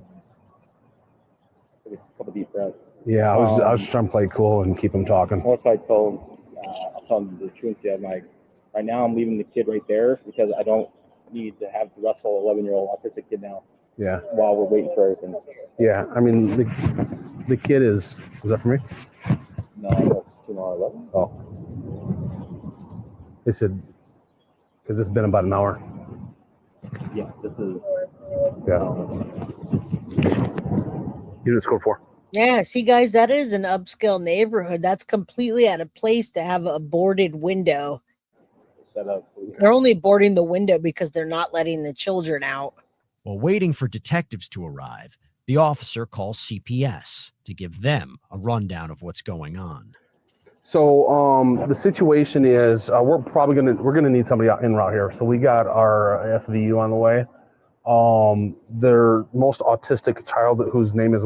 took a couple deep breaths. Yeah, I was trying to play cool and keep him talking. Also, I told the truancy, I'm like, right now I'm leaving the kid right there because I don't need to have to wrestle an 11-year-old autistic kid now. Yeah. while we're waiting for everything. Yeah. I mean, the kid is that for me? No, that's tomorrow 11. Oh. They said, because it's been about an hour. Yeah, this is. Yeah. Unit score 4. Yeah, see, guys, that is an upscale neighborhood. That's completely out of place to have a boarded window. Set up. They're only boarding the window because they're not letting the children out. While waiting for detectives to arrive, the officer calls CPS to give them a rundown of what's going on. So the situation is we're gonna need somebody out en route here. So we got our SVU on the way. Their most autistic child, whose name is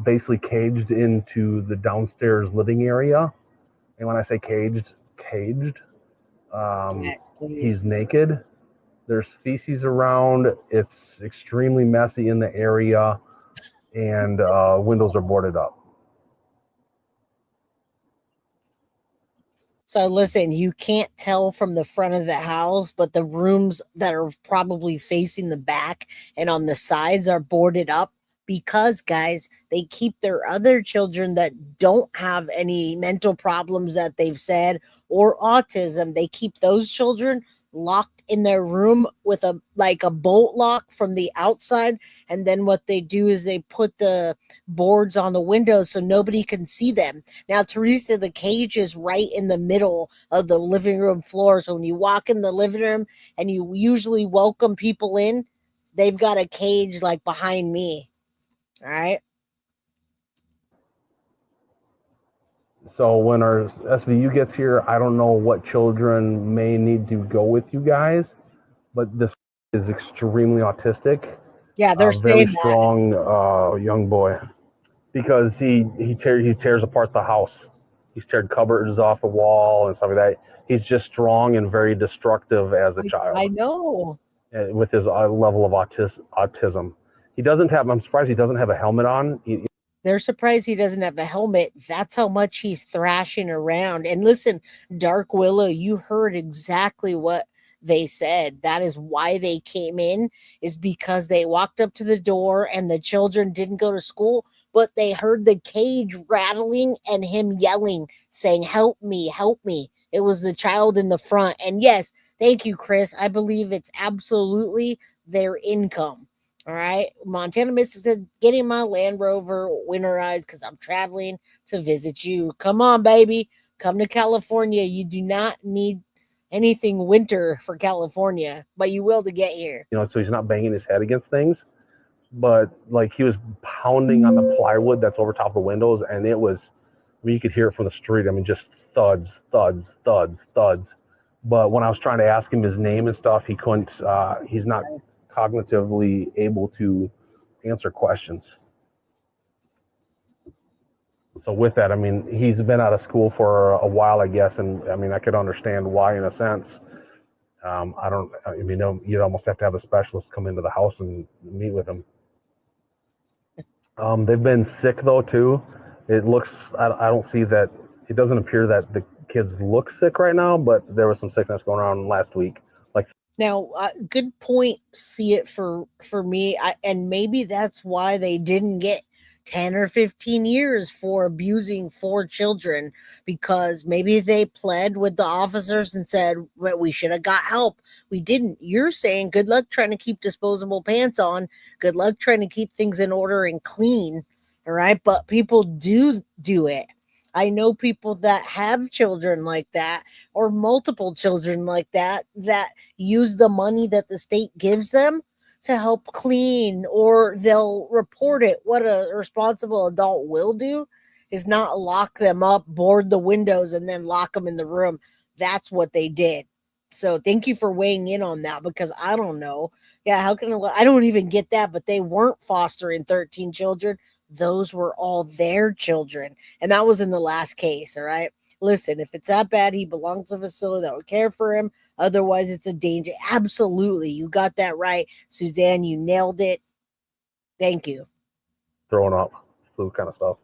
basically caged into the downstairs living area. And when I say caged, Yes, he's naked. There's feces around. It's extremely messy in the area, and windows are boarded up. So listen, you can't tell from the front of the house, but the rooms that are probably facing the back and on the sides are boarded up because, guys, they keep their other children that don't have any mental problems that they've said or autism. They keep those children locked in their room with a bolt lock from the outside, and then what they do is they put the boards on the windows so nobody can see them. Now, Teresa, the cage is right in the middle of the living room floor, so when you walk in the living room and you usually welcome people in, they've got a cage like behind me. All right. So when our SVU gets here, I don't know what children may need to go with you guys, but this is extremely autistic. Yeah, they're very saying strong young boy, because he tears apart the house. He's teared cupboards off the wall and stuff like that. He's just strong and very destructive as a child. I know. With his level of autism, he doesn't have. I'm surprised he doesn't have a helmet on. They're surprised he doesn't have a helmet. That's how much he's thrashing around. And listen, Dark Willow, you heard exactly what they said. That is why they came in, is because they walked up to the door and the children didn't go to school, but they heard the cage rattling and him yelling, saying, "Help me, help me." It was the child in the front. And yes, thank you, Chris. I believe it's absolutely their income. All right. Montana Misty said, getting my Land Rover winterized because I'm traveling to visit you. Come on, baby. Come to California. You do not need anything winter for California, but you will to get here. So he's not banging his head against things, but like he was pounding on the plywood that's over top of the windows, and it was, you could hear it from the street. I mean, just thuds, thuds, thuds, thuds. But when I was trying to ask him his name and stuff, he couldn't. He's not cognitively able to answer questions. So with that, I mean, he's been out of school for a while, I guess, and I mean, I could understand why in a sense. You'd almost have to have a specialist come into the house and meet with him. They've been sick though too. It looks, I don't see that, it doesn't appear that the kids look sick right now, but there was some sickness going on last week. Now, good point. See it for me, and maybe that's why they didn't get 10 or 15 years for abusing 4 children, because maybe they pled with the officers and said, well, we should have got help. We didn't. You're saying good luck trying to keep disposable pants on. Good luck trying to keep things in order and clean. All right. But people do it. I know people that have children like that, or multiple children like that use the money that the state gives them to help clean, or they'll report it. What a responsible adult will do is not lock them up, board the windows, and then lock them in the room. That's what they did. So thank you for weighing in on that, because I don't know. Yeah, how can I don't even get that, but they weren't fostering 13 children. Those were all their children. And that was in the last case, all right? Listen, if it's that bad, he belongs to a facility that will care for him. Otherwise, it's a danger. Absolutely. You got that right, Suzanne. You nailed it. Thank you. Throwing up, flu kind of stuff.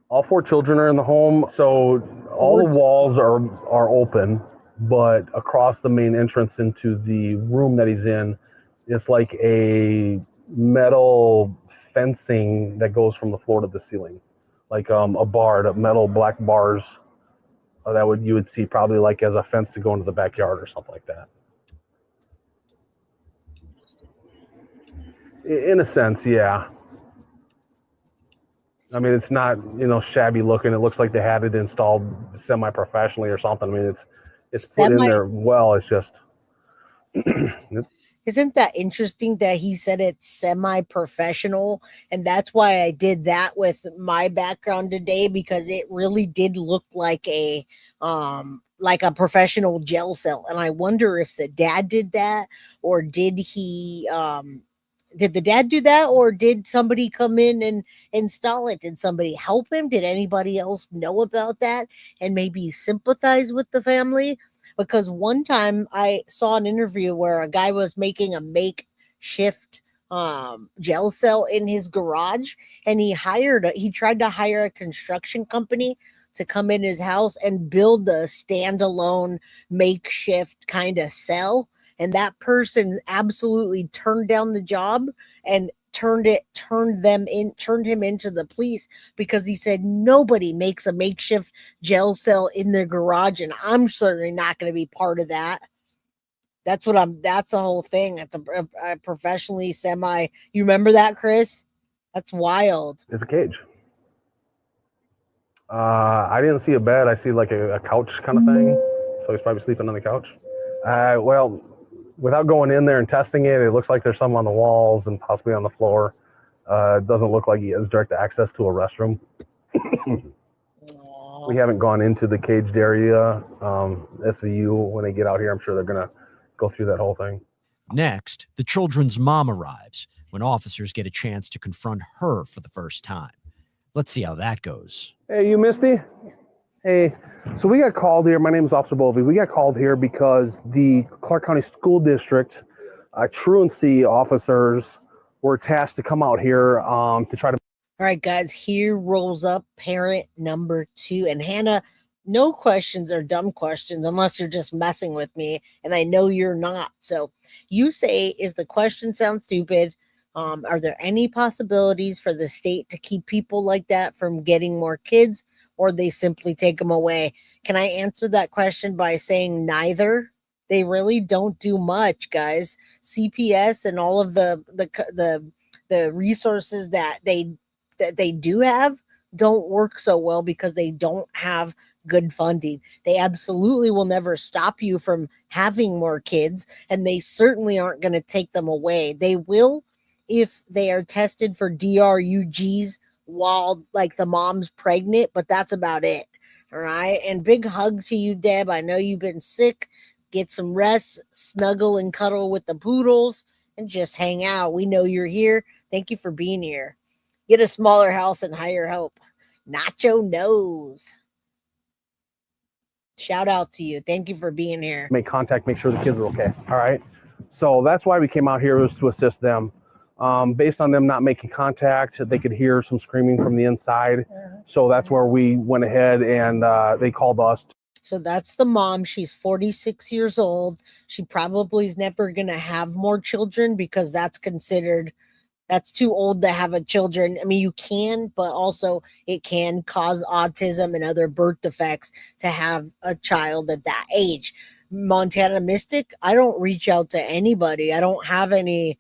All 4 children are in the home. So all the walls are open, but across the main entrance into the room that he's in, it's like a metal fencing that goes from the floor to the ceiling, like a bar, metal black bars that you would see probably like as a fence to go into the backyard or something like that. In a sense, yeah. I mean, it's not, shabby looking. It looks like they had it installed semi-professionally or something. I mean, it's put in there well. It's just. Isn't that interesting that he said it's semi-professional? And that's why I did that with my background today, because it really did look like a professional jail cell. And I wonder if the dad did that, or did he did the dad do that, or did somebody come in and install it? Did somebody help him? Did anybody else know about that and maybe sympathize with the family? Because one time I saw an interview where a guy was making a makeshift jail cell in his garage, and he tried to hire a construction company to come in his house and build a standalone makeshift kind of cell. And that person absolutely turned down the job and turned him into the police, because he said nobody makes a makeshift jail cell in their garage, and I'm certainly not going to be part of that. That's the whole thing. It's a professionally semi. You remember that, Chris? That's wild. It's a cage. I didn't see a bed. I see like a couch kind of thing. So he's probably sleeping on the couch. Well, without going in there and testing it, it looks like there's some on the walls and possibly on the floor. It doesn't look like he has direct access to a restroom. We haven't gone into the caged area. SVU, when they get out here, I'm sure they're going to go through that whole thing. Next, the children's mom arrives when officers get a chance to confront her for the first time. Let's see how that goes. Hey, you Misty? Hey, so we got called here. My name is Officer Bovey. We got called here because the Clark County School District truancy officers were tasked to come out here to try to. All right, guys, here rolls up parent number 2. And Hannah, no questions are dumb questions unless you're just messing with me. And I know you're not. So you say, is the question sound stupid? Are there any possibilities for the state to keep people like that from getting more kids, or they simply take them away? Can I answer that question by saying neither? They really don't do much, guys. CPS and all of the resources that they do have don't work so well because they don't have good funding. They absolutely will never stop you from having more kids, and they certainly aren't going to take them away. They will if they are tested for DRUGs while like the mom's pregnant, but that's about it. All right. And big hug to you, Deb. I know you've been sick. Get some rest, snuggle and cuddle with the poodles, and just hang out. We know you're here. Thank you for being here. Get a smaller house and hire help. Nacho knows. Shout out to you. Thank you for being here. Make contact, make sure the kids are okay. All right. So that's why we came out here, was to assist them. Based on them not making contact, they could hear some screaming from the inside. So that's where we went ahead and they called us. So that's the mom. She's 46 years old. She probably is never going to have more children because that's too old to have a children. I mean, you can, but also it can cause autism and other birth defects to have a child at that age. Montana Mystic, I don't reach out to anybody. I don't have any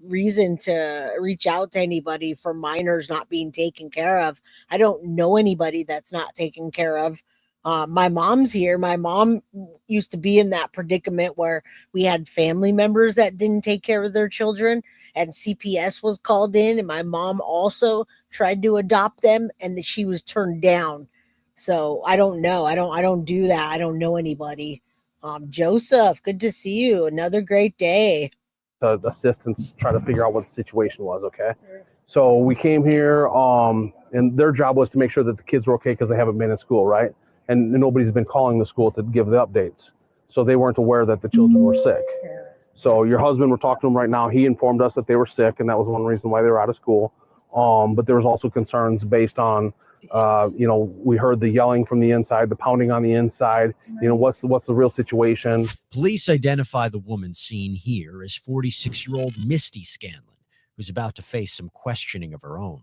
reason to reach out to anybody for minors not being taken care of. I don't know anybody that's not taken care of. My mom's here. My mom used to be in that predicament where we had family members that didn't take care of their children, and CPS was called in, and my mom also tried to adopt them, and she was turned down. So I don't know. I don't do that. I don't know anybody. Joseph, good to see you. Another great day. The assistants try to figure out what the situation was. Okay. So we came here, and their job was to make sure that the kids were okay because they haven't been in school, right? And nobody's been calling the school to give the updates. So they weren't aware that the children were sick. So your husband, we're talking to him right now. He informed us that they were sick, and that was one reason why they were out of school. But there was also concerns based on We heard the yelling from the inside, the pounding on the inside. What's the real situation? Police identify the woman seen here as 46-year-old Misty Scanlan, who's about to face some questioning of her own.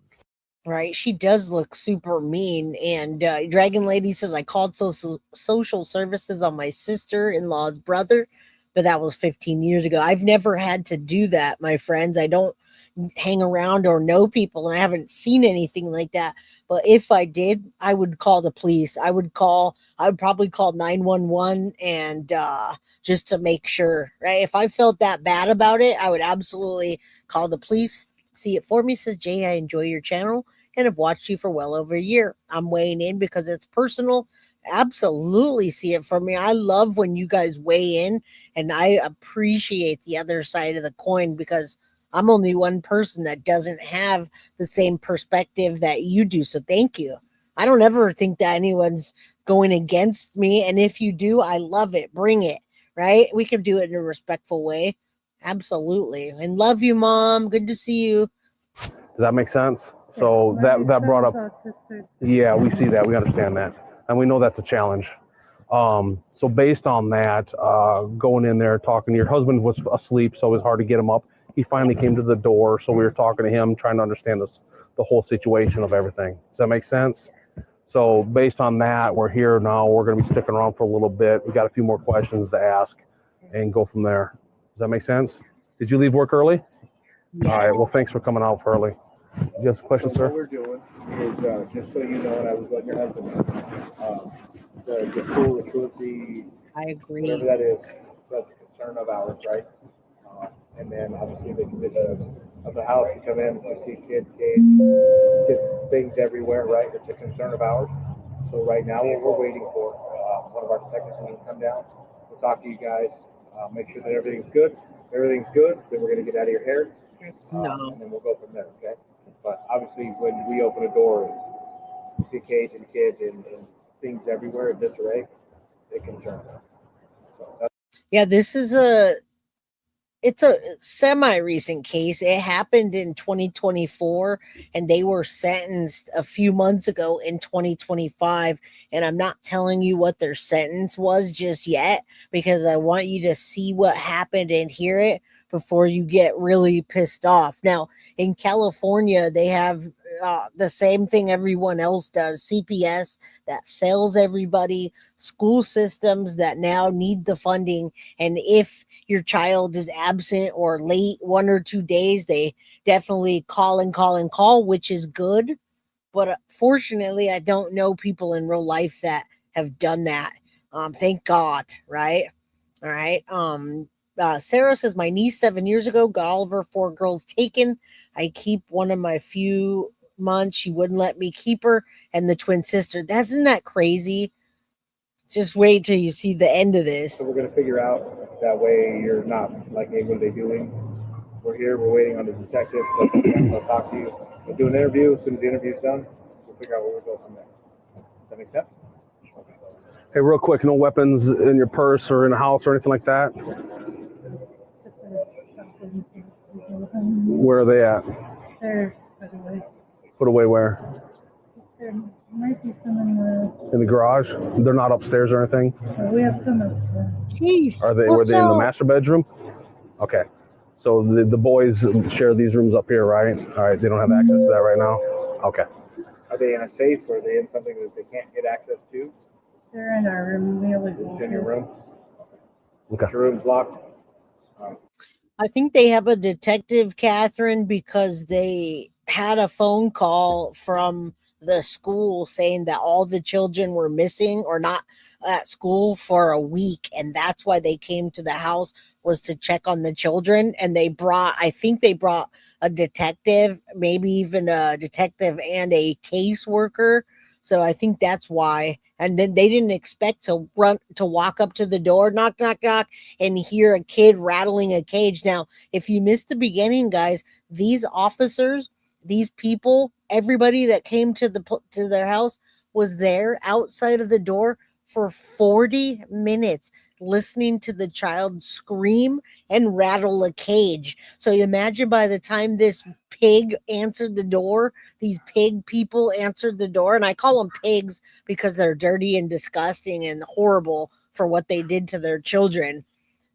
Right, she does look super mean. And Dragon Lady says, I called social services on my sister-in-law's brother, but that was 15 years ago. I've never had to do that, my friends. I don't hang around or know people, and I haven't seen anything like that. But if I did, I would call the police. I would probably call 911 and just to make sure, right? If I felt that bad about it, I would absolutely call the police. See it for me, says Jay. I enjoy your channel and have watched you for well over a year. I'm weighing in because it's personal. Absolutely see it for me. I love when you guys weigh in, and I appreciate the other side of the coin because I'm only one person that doesn't have the same perspective that you do. So thank you. I don't ever think that anyone's going against me. And if you do, I love it. Bring it, right? We can do it in a respectful way. Absolutely. And love you, Mom. Good to see you. Does that make sense? So that brought up, yeah, we see that. We understand that. And we know that's a challenge. So based on that, going in there, talking to your husband was asleep, so it was hard to get him up. He finally came to the door, so we were talking to him, trying to understand the whole situation of everything. Does that make sense? So based on that, we're here now. We're going to be sticking around for a little bit. We got a few more questions to ask and go from there. Does that make sense? Did you leave work early? All right. Well, thanks for coming out early. You have some questions, sir? What we're doing is, just so you know, and I was letting your husband know, the school, the truancy, I agree. whatever that is, that's a concern of ours, right? And then obviously of the house, you come in, you see kids, things everywhere, right? It's a concern of ours. So right now, what we're waiting for, one of our technicians will come down, we'll talk to you guys, make sure that everything's good. If everything's good, then we're going to get out of your hair. And then we'll go from there, okay? But obviously, when we open a door and you see a cage and kids and things everywhere in disarray, it concerns us. So yeah, it's a semi-recent case. It happened in 2024, and they were sentenced a few months ago in 2025. And I'm not telling you what their sentence was just yet because I want you to see what happened and hear it before you get really pissed off. Now, in California, they have the same thing everyone else does. CPS that fails everybody, school systems that now need the funding. And if your child is absent or late 1 or 2 days, they definitely call, which is good. But fortunately, I don't know people in real life that have done that. Thank God, right? All right. Sarah says, my niece 7 years ago got all of her 4 girls taken. I keep one of my few months. She wouldn't let me keep her, and the twin sister. Isn't that crazy? Just wait till you see the end of this. we're going to figure out that way you're not like, hey, what are they doing? We're here. We're waiting on the detective. I'll talk to you. We'll do an interview. As soon as the interview's done, we'll figure out where we'll go from there. Does that make sense? Okay. Hey, real quick, no weapons in your purse or in the house or anything like that? Where are they at? There, by the way. Put away where? There might be some In the garage? They're not upstairs or anything? we have some upstairs. Jeez, Were they in the master bedroom? Okay. So the boys share these rooms up here, right? All right. They don't have access to that right now? Okay. Are they in a safe or are they in something that they can't get access to? They're in our room. We always It's in your room? Okay. Your room's locked? I think they have a detective, Catherine, because they had a phone call from the school saying that all the children were missing or not at school for a week. And that's why they came to the house, was to check on the children. And I think they brought a detective, maybe even a detective and a caseworker. So I think that's why. And then they didn't expect to walk up to the door, knock, knock, knock, and hear a kid rattling a cage. Now, if you missed the beginning, guys, these officers, these people, everybody that came to their house was there outside of the door for 40 minutes listening to the child scream and rattle a cage. So you imagine by the time this pig answered the door, these pig people answered the door, and I call them pigs because they're dirty and disgusting and horrible for what they did to their children.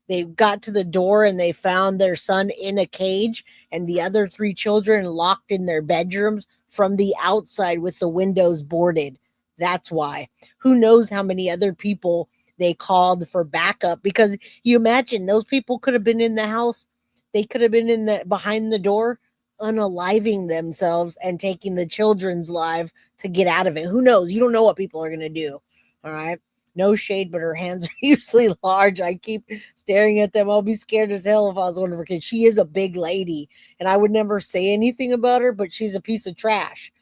They got to the door and they found their son in a cage and the other 3 children locked in their bedrooms from the outside with the windows boarded. That's why. Who knows how many other people they called for backup, because you imagine those people could have been in the house. They could have been in the behind the door unaliving themselves and taking the children's life to get out of it. Who knows? You don't know what people are going to do. All right. No shade, but her hands are usually large. I keep staring at them. I'll be scared as hell if I was one of her kids. She is a big lady, and I would never say anything about her, but she's a piece of trash.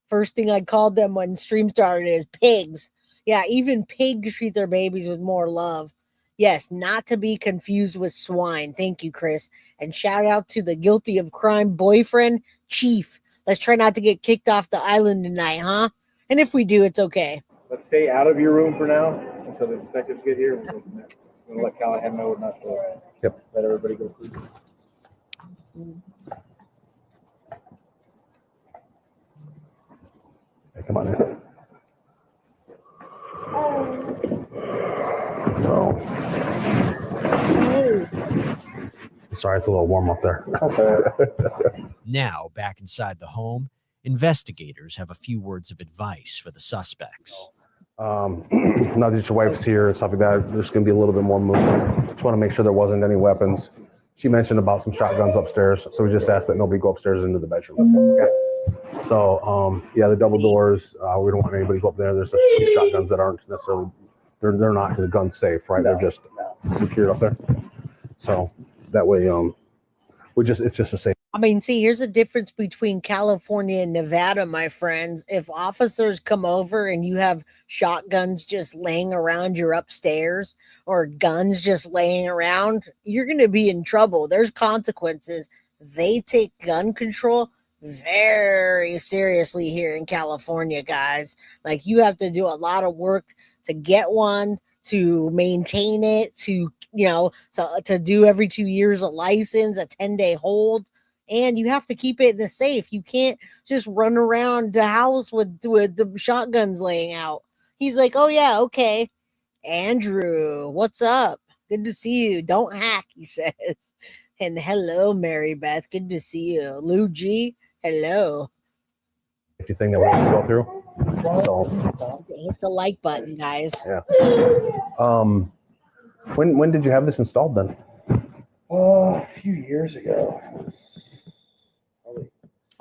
First thing I called them when stream started is pigs. Yeah, even pigs treat their babies with more love. Yes, not to be confused with swine. Thank you, Chris. And shout out to the guilty of crime boyfriend, Chief. Let's try not to get kicked off the island tonight, huh? And if we do, it's okay. Let's stay out of your room for now until the detectives get here. I'm going to let Callahan know not to let everybody go sleep. Hey, come on in. So, sorry, it's a little warm up there. Now, back inside the home, investigators have a few words of advice for the suspects. Now that your wife's here and stuff like that, there's going to be a little bit more movement. Just want to make sure there wasn't any weapons. She mentioned about some shotguns upstairs, so we just asked that nobody go upstairs into the bedroom. Okay. So, yeah, the double doors, we don't want anybody to go up there. There's just some shotguns that aren't necessarily, they're not the gun safe, right? They're just secured up there. So that way, it's just a safe. I mean, see, here's a difference between California and Nevada, my friends. If officers come over and you have shotguns just laying around your upstairs or guns just laying around, you're going to be in trouble. There's consequences. They take gun control very seriously here in California, guys. Like, you have to do a lot of work to get one, to maintain it, to, to do every 2 years a license, a 10-day hold. And you have to keep it in a safe. You can't just run around the house with the shotguns laying out. He's like, oh, yeah, okay. Andrew, what's up? Good to see you. Don't hack, he says. And hello, Mary Beth. Good to see you. Lou G, hello. If you think that we have to go through. So, hit the like button, guys. Yeah. When did you have this installed then? A few years ago.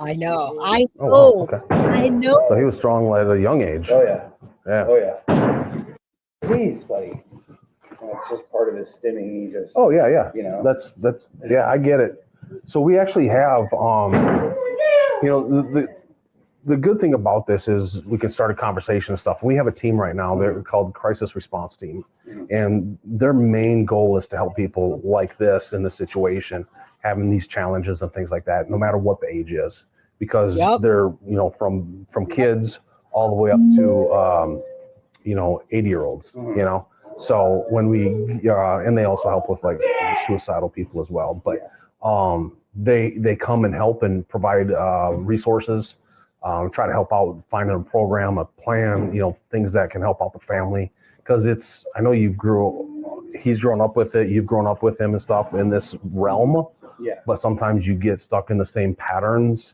I know. Oh, wow. Okay. I know. So he was strong at a young age. Oh, yeah. Yeah. Oh, yeah. Please, buddy. It's just part of his stimming. He just. Oh, yeah, yeah. That's yeah, I get it. So we actually have, the good thing about this is we can start a conversation and stuff. We have a team right now. They're called Crisis Response Team. And their main goal is to help people like this in the situation, having these challenges and things like that, no matter what the age is. Because they're, from kids all the way up to, 80-year-olds, So when we, and they also help with like suicidal people as well. But they come and help and provide resources. Try to help out, finding a program, a plan, things that can help out the family. Because I know he's grown up with it, you've grown up with him and stuff in this realm. Yeah. But sometimes you get stuck in the same patterns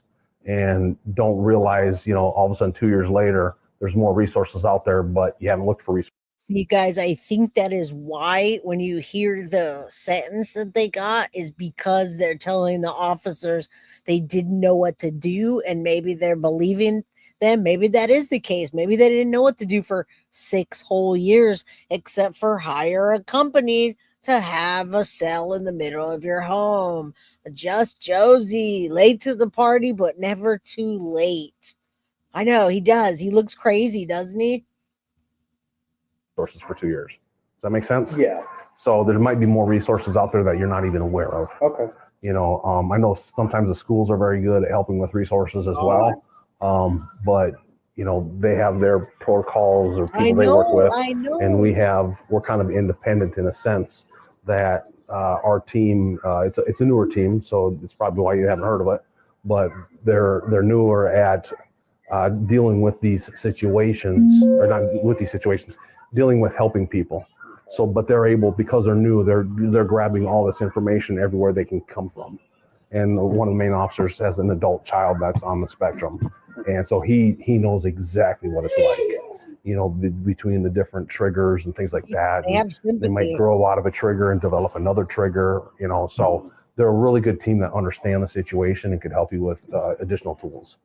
and don't realize, all of a sudden 2 years later, there's more resources out there, but you haven't looked for resources. See, guys, I think that is why when you hear the sentence that they got is because they're telling the officers they didn't know what to do, and maybe they're believing them. Maybe that is the case. Maybe they didn't know what to do for 6 whole years, except for hire a company to have a cell in the middle of your home. Just Josie, late to the party, but never too late. I know, he does. He looks crazy, doesn't he? Resources for 2 years. Does that make sense? Yeah. So there might be more resources out there that you're not even aware of. Okay. I know sometimes the schools are very good at helping with resources as well. But they have their protocols or people they work with, and we're kind of independent in a sense that our team, it's a newer team, so it's probably why you haven't heard of it, but they're newer at dealing with these situations, or not with these situations, dealing with helping people. So, but they're able, because they're new, they're grabbing all this information everywhere they can come from. And one of the main officers has an adult child that's on the spectrum, and so he knows exactly what it's like, between the different triggers and things like that. They have sympathy. They might grow out of a trigger and develop another trigger, so they're a really good team that understand the situation and could help you with additional tools.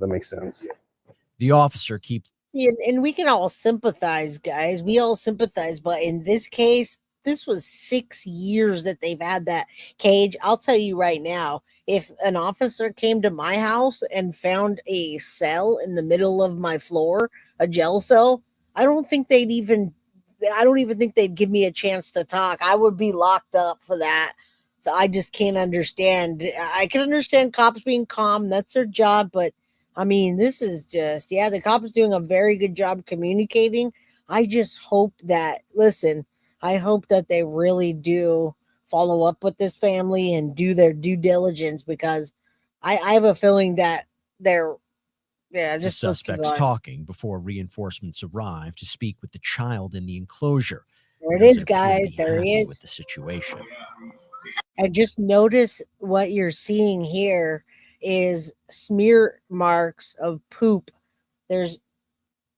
That makes sense. The officer keeps. And we can all sympathize, guys. We all sympathize, but in this case, this was 6 years that they've had that cage. I'll tell you right now, if an officer came to my house and found a cell in the middle of my floor, a jail cell, I don't even think they'd give me a chance to talk. I would be locked up for that. So I just can't understand. I can understand cops being calm. That's their job. But I mean, this is just, the cop is doing a very good job communicating. I just hope that, I hope that they really do follow up with this family and do their due diligence, because I have a feeling that they're, the suspects talking before reinforcements arrive to speak with the child in the enclosure. There it is, guys. There he is. With the situation. I just notice what you're seeing here is smear marks of poop. There's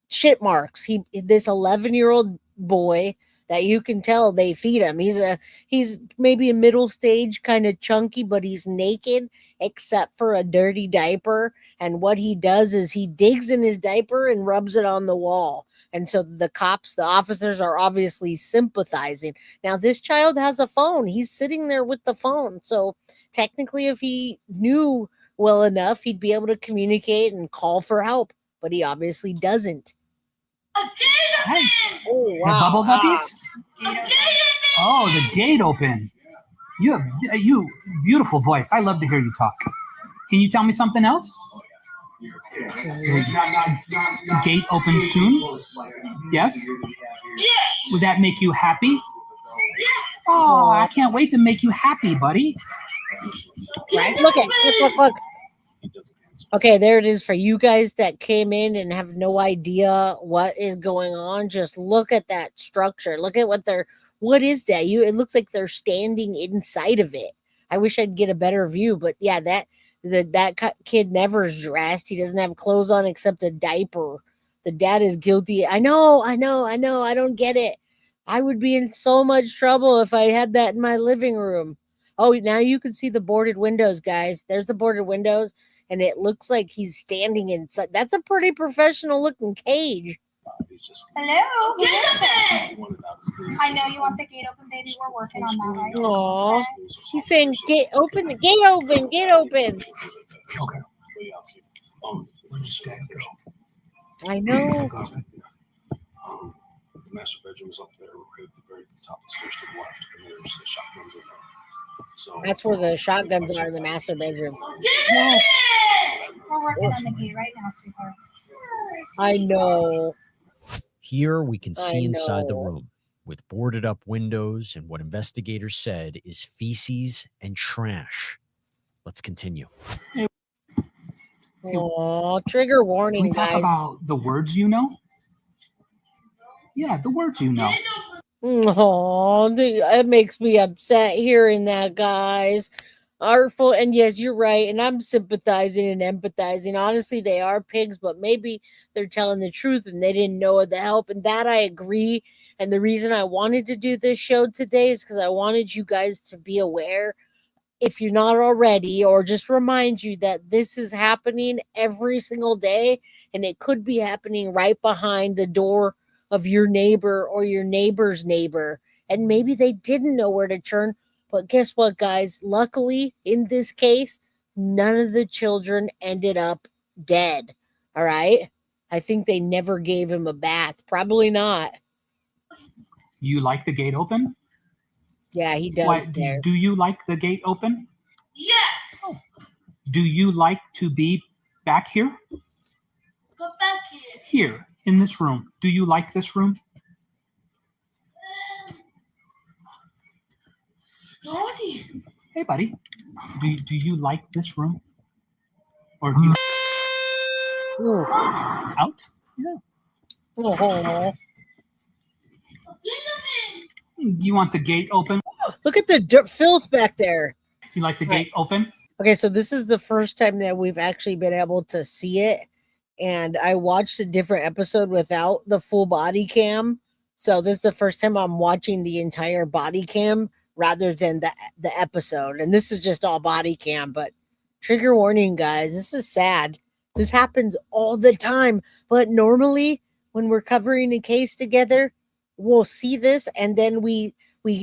shit marks. This 11-year-old boy that you can tell they feed him. He's maybe a middle stage, kind of chunky, but he's naked except for a dirty diaper. And what he does is he digs in his diaper and rubs it on the wall. And so the officers are obviously sympathizing. Now, this child has a phone. He's sitting there with the phone. So technically, if he knew well enough, he'd be able to communicate and call for help. But he obviously doesn't. Oh, wow. The bubble guppies? Oh, the gate open. You have beautiful voice. I love to hear you talk. Can you tell me something else? Gate open soon? Yes? Would that make you happy? Oh, I can't wait to make you happy, buddy. Look. Okay, there it is for you guys that came in and have no idea what is going on. Just look at that structure. Look at what is that? It looks like they're standing inside of it. I wish I'd get a better view, but yeah, that kid never is dressed. He doesn't have clothes on except a diaper. The dad is guilty. I know. I don't get it. I would be in so much trouble if I had that in my living room. Oh, now you can see the boarded windows, guys. There's the boarded windows. And it looks like he's standing inside. That's a pretty professional looking cage. Hello. Jennifer! I know you want the gate open, baby. We're working on that right now. Aww. She's saying, gate open. Gate open. Okay. I know. The master bedroom is up there, right at the very top of the stairs to the left, and there's the shotguns in there. So that's where the shotguns are, in the master bedroom. Yes. We're working on the gate right now, sweetheart. I know. Here we can see inside the room with boarded up windows and what investigators said is feces and trash. Let's continue. Oh, trigger warning, Can we talk guys. about the words you know? Yeah, the words you know. Oh, it makes me upset hearing that, guys. Artful, and yes, you're right, and I'm sympathizing and empathizing. Honestly, they are pigs, but maybe they're telling the truth and they didn't know the help, and that I agree. And the reason I wanted to do this show today is because I wanted you guys to be aware, if you're not already, or just remind you that this is happening every single day, and it could be happening right behind the door of your neighbor or your neighbor's neighbor, and maybe they didn't know where to turn. But guess what, guys? Luckily, in this case, none of the children ended up dead. All right? I think they never gave him a bath. Probably not. You like the gate open? Yeah, he does. Do you like the gate open? Yes. Do you like to be back here? Go back here in this room, do you like this room? Hey, buddy. Do you like this room? Or do you out? Yeah. Oh. Do you want the gate open? Look at the filth back there. You like the gate open? Okay, so this is the first time that we've actually been able to see it. And I watched a different episode without the full body cam. So this is the first time I'm watching the entire body cam rather than the episode. And this is just all body cam, but trigger warning, guys. This is sad. This happens all the time. But normally when we're covering a case together, we'll see this and then we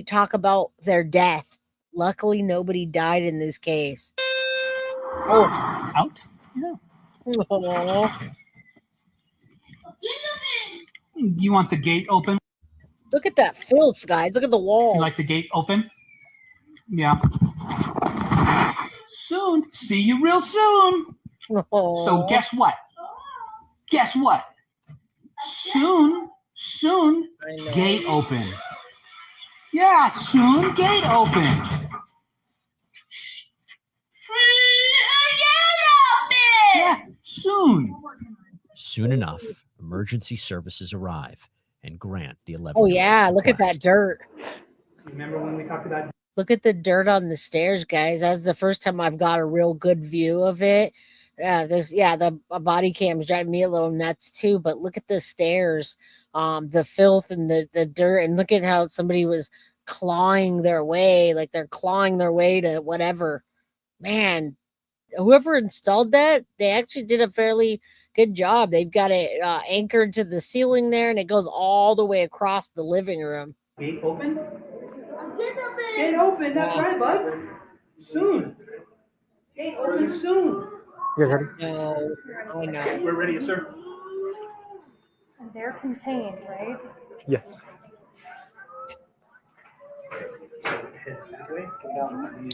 talk about their death. Luckily, nobody died in this case. Oh, out? Yeah. Aww. Do you want the gate open? Look at that filth, guys. Look at the wall. You like the gate open? Yeah. Soon. See you real soon. Aww. So guess what? Guess what? Soon, gate open. Yeah, soon, gate open. Yeah, soon. Soon enough, emergency services arrive and grant the 11. Oh, yeah. Look at that dirt. Remember when we talked about... Look at the dirt on the stairs, guys. That's the first time I've got a real good view of it. The body cam's driving me a little nuts too, but look at the stairs, the filth and the dirt, and look at how somebody was clawing their way, like they're clawing their way to whatever. Man, whoever installed that, they actually did a fairly good job. They've got it anchored to the ceiling there, and it goes all the way across the living room. Gate open? Gate open, that's right, bud. Soon. Gate open soon. You guys ready? No, I know. We're ready, sir. And they're contained, right? Yes. Heads that way.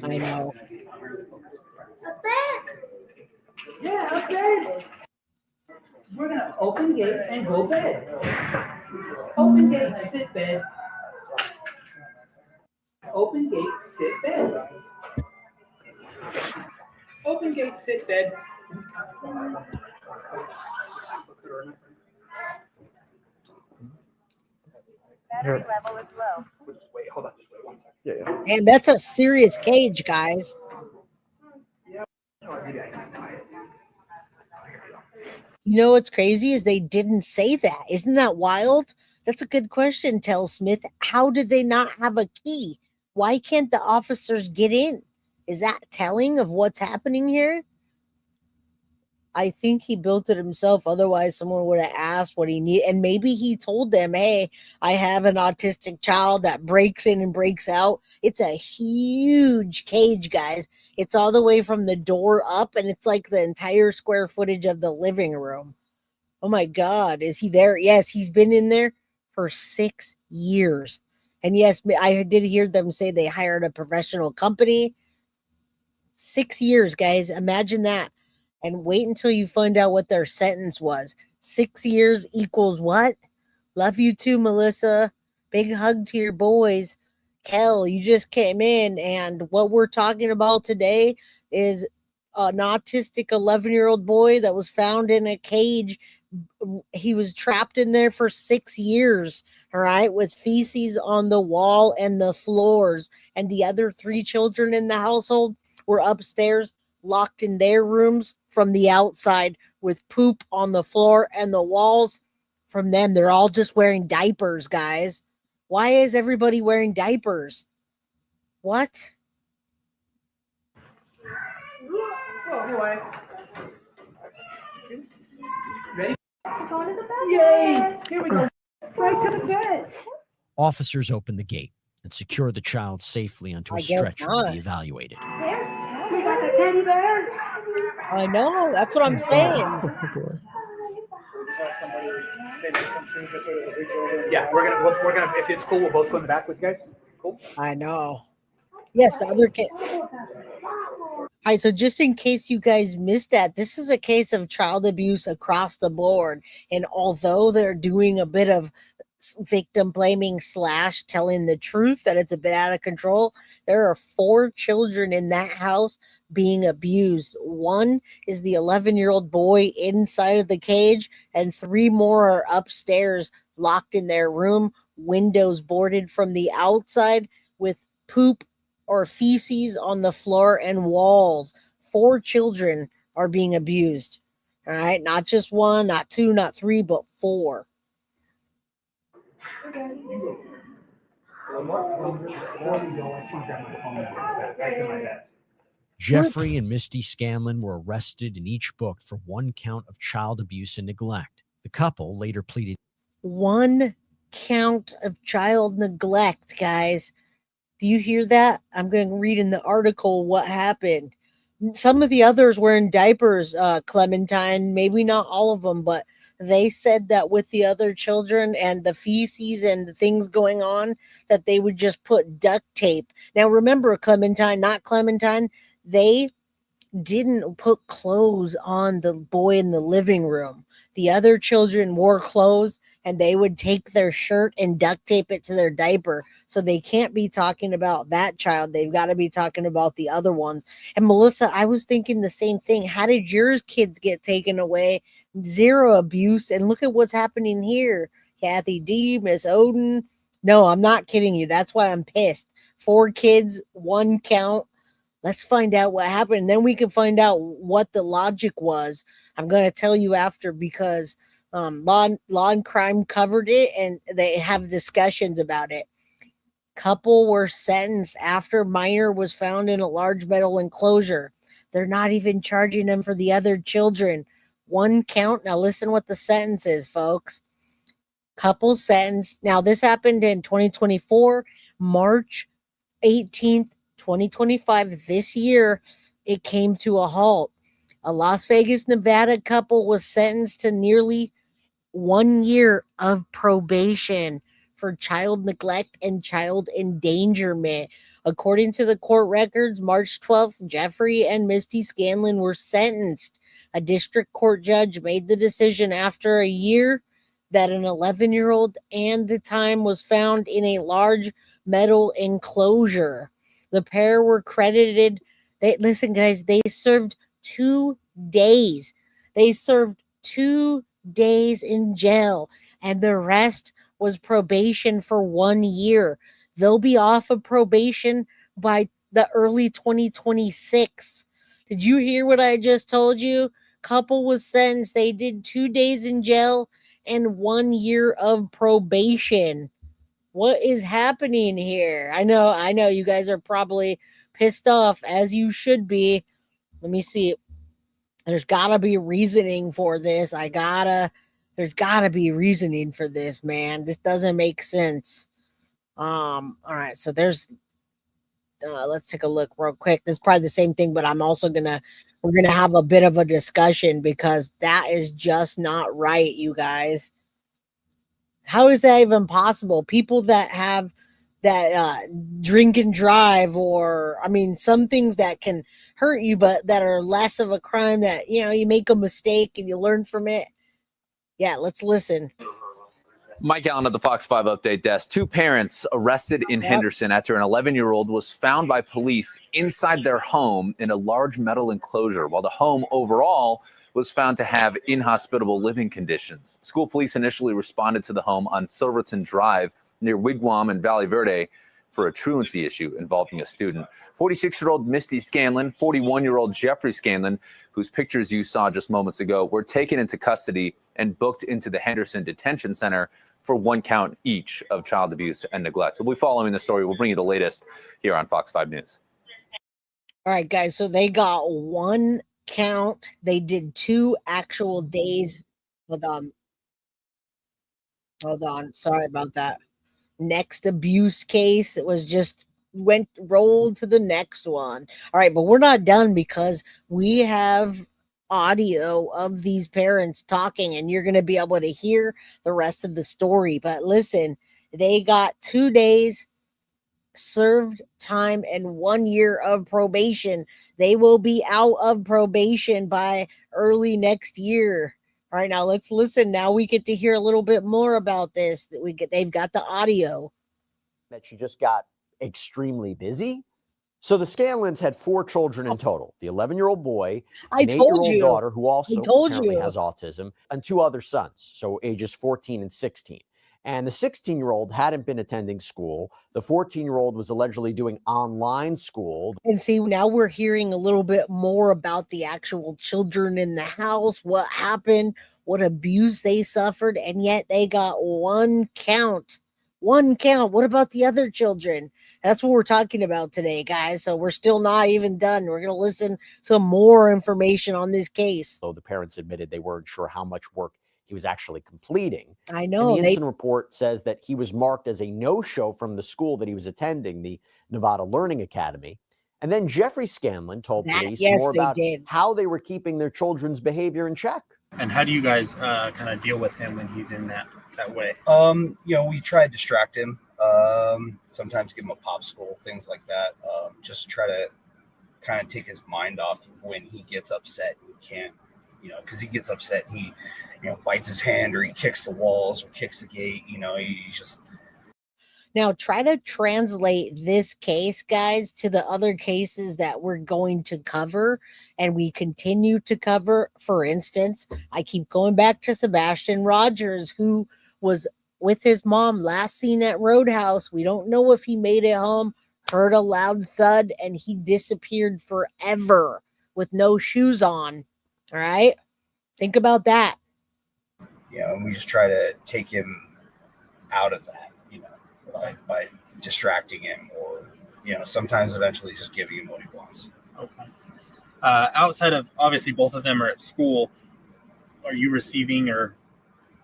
I know. Yeah, up bed. We're gonna open gate and go bed. Open gate, sit bed. Open gate, sit bed. Open gate, sit bed. Battery level is low. Wait, hold on, just wait 1 second. Yeah. And that's a serious cage, guys. You know what's crazy is they didn't say that. Isn't that wild? That's a good question, Tell Smith. How did they not have a key? Why can't the officers get in? Is that telling of what's happening here? I think he built it himself. Otherwise, someone would have asked what he needed. And maybe he told them, hey, I have an autistic child that breaks in and breaks out. It's a huge cage, guys. It's all the way from the door up, and it's like the entire square footage of the living room. Oh, my God. Is he there? Yes, he's been in there for 6 years. And yes, I did hear them say they hired a professional company. 6 years, guys. Imagine that. And wait until you find out what their sentence was. 6 years equals what? Love you too, Melissa. Big hug to your boys. Kel, you just came in, and what we're talking about today is an autistic 11-year-old boy that was found in a cage. He was trapped in there for 6 years, all right, with feces on the wall and the floors. And the other 3 children in the household were upstairs, locked in their rooms from the outside with poop on the floor and the walls from them. They're all just wearing diapers, guys. Why is everybody wearing diapers? What? Ready? Going to the bed. Yay! Here we go. Right to the bed. Officers open the gate and secure the child safely onto a I guess stretcher to not. be evaluated. We got the teddy bear. I know. That's what I'm saying. Yeah, we're gonna. If it's cool, we'll both go in the back with you guys. Cool. I know. Yes, the other kid. All right, so just in case you guys missed that, this is a case of child abuse across the board. And although they're doing a bit of victim blaming / telling the truth that it's a bit out of control, there are 4 children in that house being abused. One is the 11-year-old boy inside of the cage, and 3 more are upstairs locked in their room, windows boarded from the outside with poop or feces on the floor and walls. 4 children are being abused. All right, not just 1, not 2, not 3, but 4. Jeffery and Misty Scanlan were arrested and each booked for 1 count of child abuse and neglect. The couple later pleaded 1 count of child neglect, guys. Do you hear that? I'm going to read in the article what happened. Some of the others were in diapers, Clementine, maybe not all of them, but they said that with the other children and the feces and the things going on, that they would just put duct tape. Now, remember, Clementine, not Clementine, they didn't put clothes on the boy in the living room. The other children wore clothes and they would take their shirt and duct tape it to their diaper. So they can't be talking about that child. They've got to be talking about the other ones. And Melissa, I was thinking the same thing. How did your kids get taken away? 0 abuse. And look at what's happening here. Kathy D, Miss Oden. No, I'm not kidding you. That's why I'm pissed. 4 kids, 1 count. Let's find out what happened. Then we can find out what the logic was. I'm going to tell you after, because Law and Crime covered it and they have discussions about it. Couple were sentenced after minor was found in a large metal enclosure. They're not even charging them for the other children. 1 count. Now listen what the sentence is, folks. Couple sentenced. Now this happened in 2024, March 18th, 2025. This year, it came to a halt. A Las Vegas, Nevada couple was sentenced to nearly 1 year of probation for child neglect and child endangerment. According to the court records, March 12th, Jeffery and Misty Scanlan were sentenced. A district court judge made the decision after a year that an 11-year-old and the time was found in a large metal enclosure. The pair were credited. Listen, guys, they served 2 days. They served 2 days in jail, and the rest was probation for 1 year. They'll be off of probation by the early 2026. Did you hear what I just told you? Couple was sentenced. They did 2 days in jail and 1 year of probation. What is happening here? I know you guys are probably pissed off, as you should be. Let me see. There's gotta be reasoning for this. There's gotta be reasoning for this, man. This doesn't make sense. All right, so there's let's take a look real quick. This is probably the same thing, but we're gonna have a bit of a discussion because that is just not right, you guys. How is that even possible? People that have that drink and drive, or some things that can hurt you, but that are less of a crime, that you make a mistake and you learn from it. Yeah, let's listen. Mike Allen at the Fox 5 update desk. 2 parents arrested in Henderson after an 11-year-old was found by police inside their home in a large metal enclosure, while the home overall was found to have inhospitable living conditions. School police initially responded to the home on Silverton Drive near Wigwam and Valley Verde for a truancy issue involving a student. 46-year-old Misty Scanlan, 41-year-old Jeffery Scanlan, whose pictures you saw just moments ago, were taken into custody and booked into the Henderson Detention Center for 1 count each of child abuse and neglect. We'll be following the story. We'll bring you the latest here on Fox 5 News. All right, guys. So they got 1 count. They did 2 actual days. Hold on. Sorry about that. Next abuse case. It was just rolled to the next one. All right, but we're not done, because we have audio of these parents talking, and you're going to be able to hear the rest of the story. But listen, they got 2 days served time and 1 year of probation. They will be out of probation by early next year. All right, now let's listen. Now we get to hear a little bit more about this. They've got the audio. That she just got extremely busy. So the Scanlans had 4 children in total: the 11-year-old boy, an 8-year-old daughter who also apparently has autism, and 2 other sons, so ages 14 and 16. And the 16-year-old hadn't been attending school. The 14-year-old was allegedly doing online school. And see, now we're hearing a little bit more about the actual children in the house, what happened, what abuse they suffered, and yet they got 1 count. 1 count. What about the other children? That's what we're talking about today, guys. So we're still not even done. We're going to listen to more information on this case. Though the parents admitted they weren't sure how much work he was actually completing. I know. And the incident report says that he was marked as a no-show from the school that he was attending, the Nevada Learning Academy. And then Jeffery Scanlan told police more about how they were keeping their children's behavior in check. And how do you guys kind of deal with him when he's in that way? You know, we try to distract him. Sometimes give him a popsicle, things like that. Just try to kind of take his mind off when he gets upset. He can't, you know, because he gets upset and he, you know, bites his hand or he kicks the walls or kicks the gate. You know, he just. Now try to translate this case, guys, to the other cases that we're going to cover and we continue to cover. For instance, I keep going back to Sebastian Rogers, who was with his mom last seen at Roadhouse. We don't know if he made it home, heard a loud thud, and he disappeared forever with no shoes on. All right? Think about that. Yeah, and we just try to take him out of that, you know, by distracting him or, you know, sometimes eventually just giving him what he wants. Okay. Outside of, obviously, both of them are at school, are you receiving or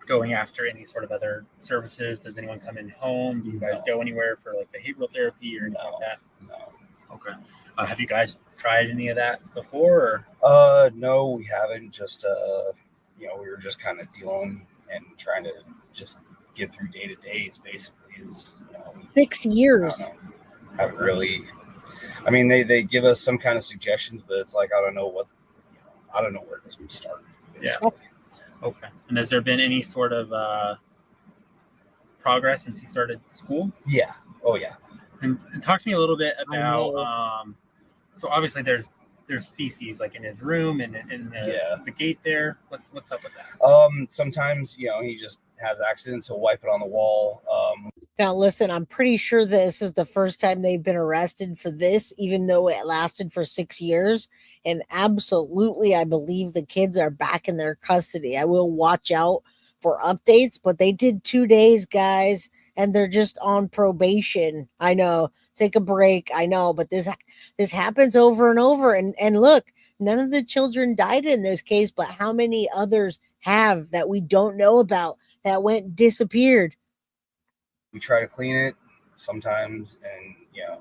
going after any sort of other services? Does anyone come in home? Do you guys go anywhere for like behavioral therapy or anything like that? No. Okay. Have you guys tried any of that before? Or? No, we haven't. Just, you know, we were just kind of dealing and trying to just get through day to days, basically. Is, you know, 6 years. Haven't really. I mean, they give us some kind of suggestions, but it's like I don't know what. You know, I don't know where this would start. Basically. Yeah. Okay. And has there been any sort of progress since he started school? Yeah. Oh, yeah. And talk to me a little bit about. So obviously there's feces like in his room and in the gate there. What's up with that? Sometimes, you know, he just has accidents. He'll wipe it on the wall. Now, listen, I'm pretty sure this is the first time they've been arrested for this, even though it lasted for 6 years. And absolutely, I believe the kids are back in their custody. I will watch out for updates, but they did 2 days, guys, and they're just on probation. I know. Take a break. I know, but this happens over and over. And look, none of the children died in this case, but how many others have that we don't know about that went disappeared? We try to clean it sometimes, and you know,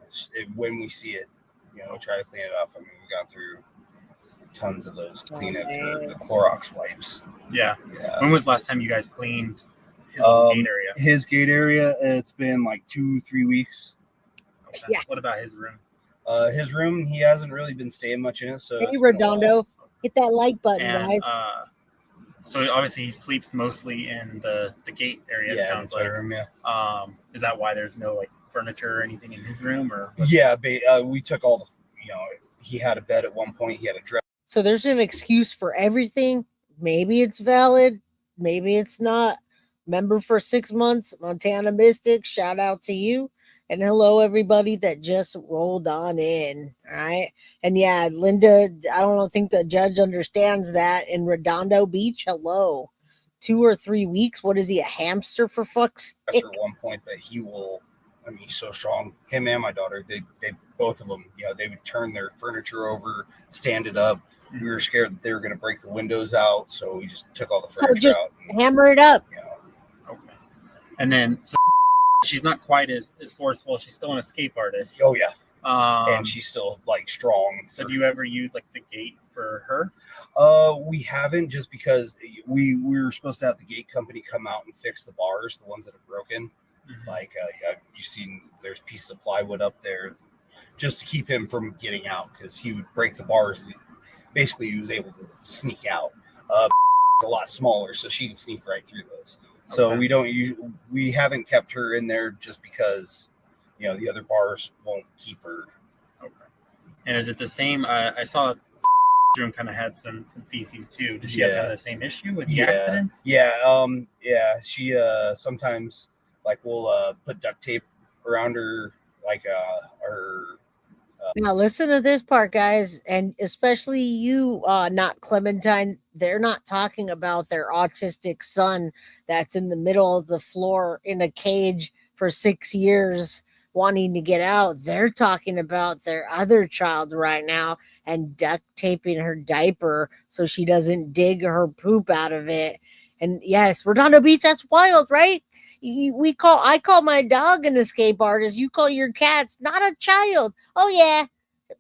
when we see it, you know, we try to clean it up. I mean, we got through tons of those cleanup, the Clorox wipes. Yeah. When was the last time you guys cleaned his gate area? His gate area, it's been like 2-3 weeks. Okay. Yeah. What about his room? His room, he hasn't really been staying much in it. So hey, Redondo, hit that like button, guys. So obviously he sleeps mostly in the gate area. Yeah, it sounds like. Room, yeah. Is that why there's no like furniture or anything in his room, or? Yeah, we took all the. You know, he had a bed at one point. He had a dress. So there's an excuse for everything. Maybe it's valid. Maybe it's not. Member for 6 months, Montana Mystic. Shout out to you. And hello, everybody that just rolled on in. All right. And yeah, Linda, I don't think the judge understands that. In Redondo Beach, hello. 2 or 3 weeks. What is he, a hamster for fuck's sake? At one point that he will, I mean, he's so strong. Him and my daughter, they both of them, you know, they would turn their furniture over, stand it up. We were scared that they were going to break the windows out. So we just took all the furniture so just out. Hammer it up. You know. Okay. And then, so she's not quite as forceful. She's still an escape artist. Oh yeah. And she's still like strong. So do you ever use like the gate for her? We haven't, just because we were supposed to have the gate company come out and fix the bars, the ones that are broken. Like you've seen, there's pieces of plywood up there just to keep him from getting out, because he would break the bars. And basically, he was able to sneak out. A lot smaller, so she can sneak right through those. So we haven't kept her in there just because, the other bars won't keep her. Okay. And is it the same? I saw room kind of had some feces too. Did she have the same issue with the accidents? Yeah. She sometimes we'll put duct tape around her, her. Now listen to this part, guys, and especially you, not Clementine. They're not talking about their autistic son that's in the middle of the floor in a cage for 6 years wanting to get out. They're talking about their other child right now and duct taping her diaper so she doesn't dig her poop out of it. And yes, Redondo Beach, that's wild, right? I call my dog an escape artist. You call your cats not a child. Oh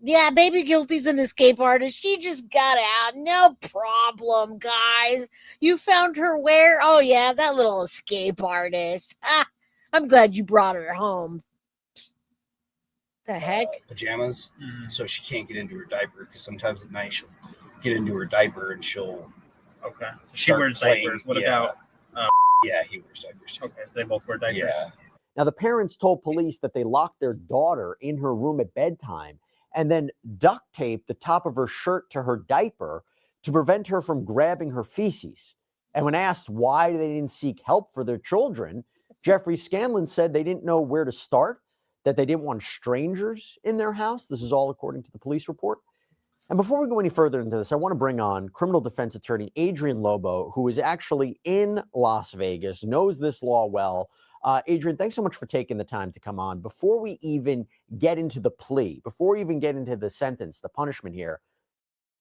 yeah, baby Guilty's an escape artist. She just got out. No problem, guys. You found her where? Oh yeah, that little escape artist. I'm glad you brought her home. The heck? Pajamas, so she can't get into her diaper, because sometimes at night she'll get into her diaper and she'll. Okay, so she wears diapers. What about? Yeah, he wears diapers too. Okay, so they both wear diapers. Yeah. Now, the parents told police that they locked their daughter in her room at bedtime and then duct taped the top of her shirt to her diaper to prevent her from grabbing her feces. And when asked why they didn't seek help for their children, Jeffery Scanlan said they didn't know where to start, that they didn't want strangers in their house. This is all according to the police report. And before we go any further into this, I want to bring on criminal defense attorney Adrian Lobo, who is actually in Las Vegas, knows this law well. Adrian, thanks so much for taking the time to come on. Before we even get into the plea, before we even get into the sentence, the punishment here,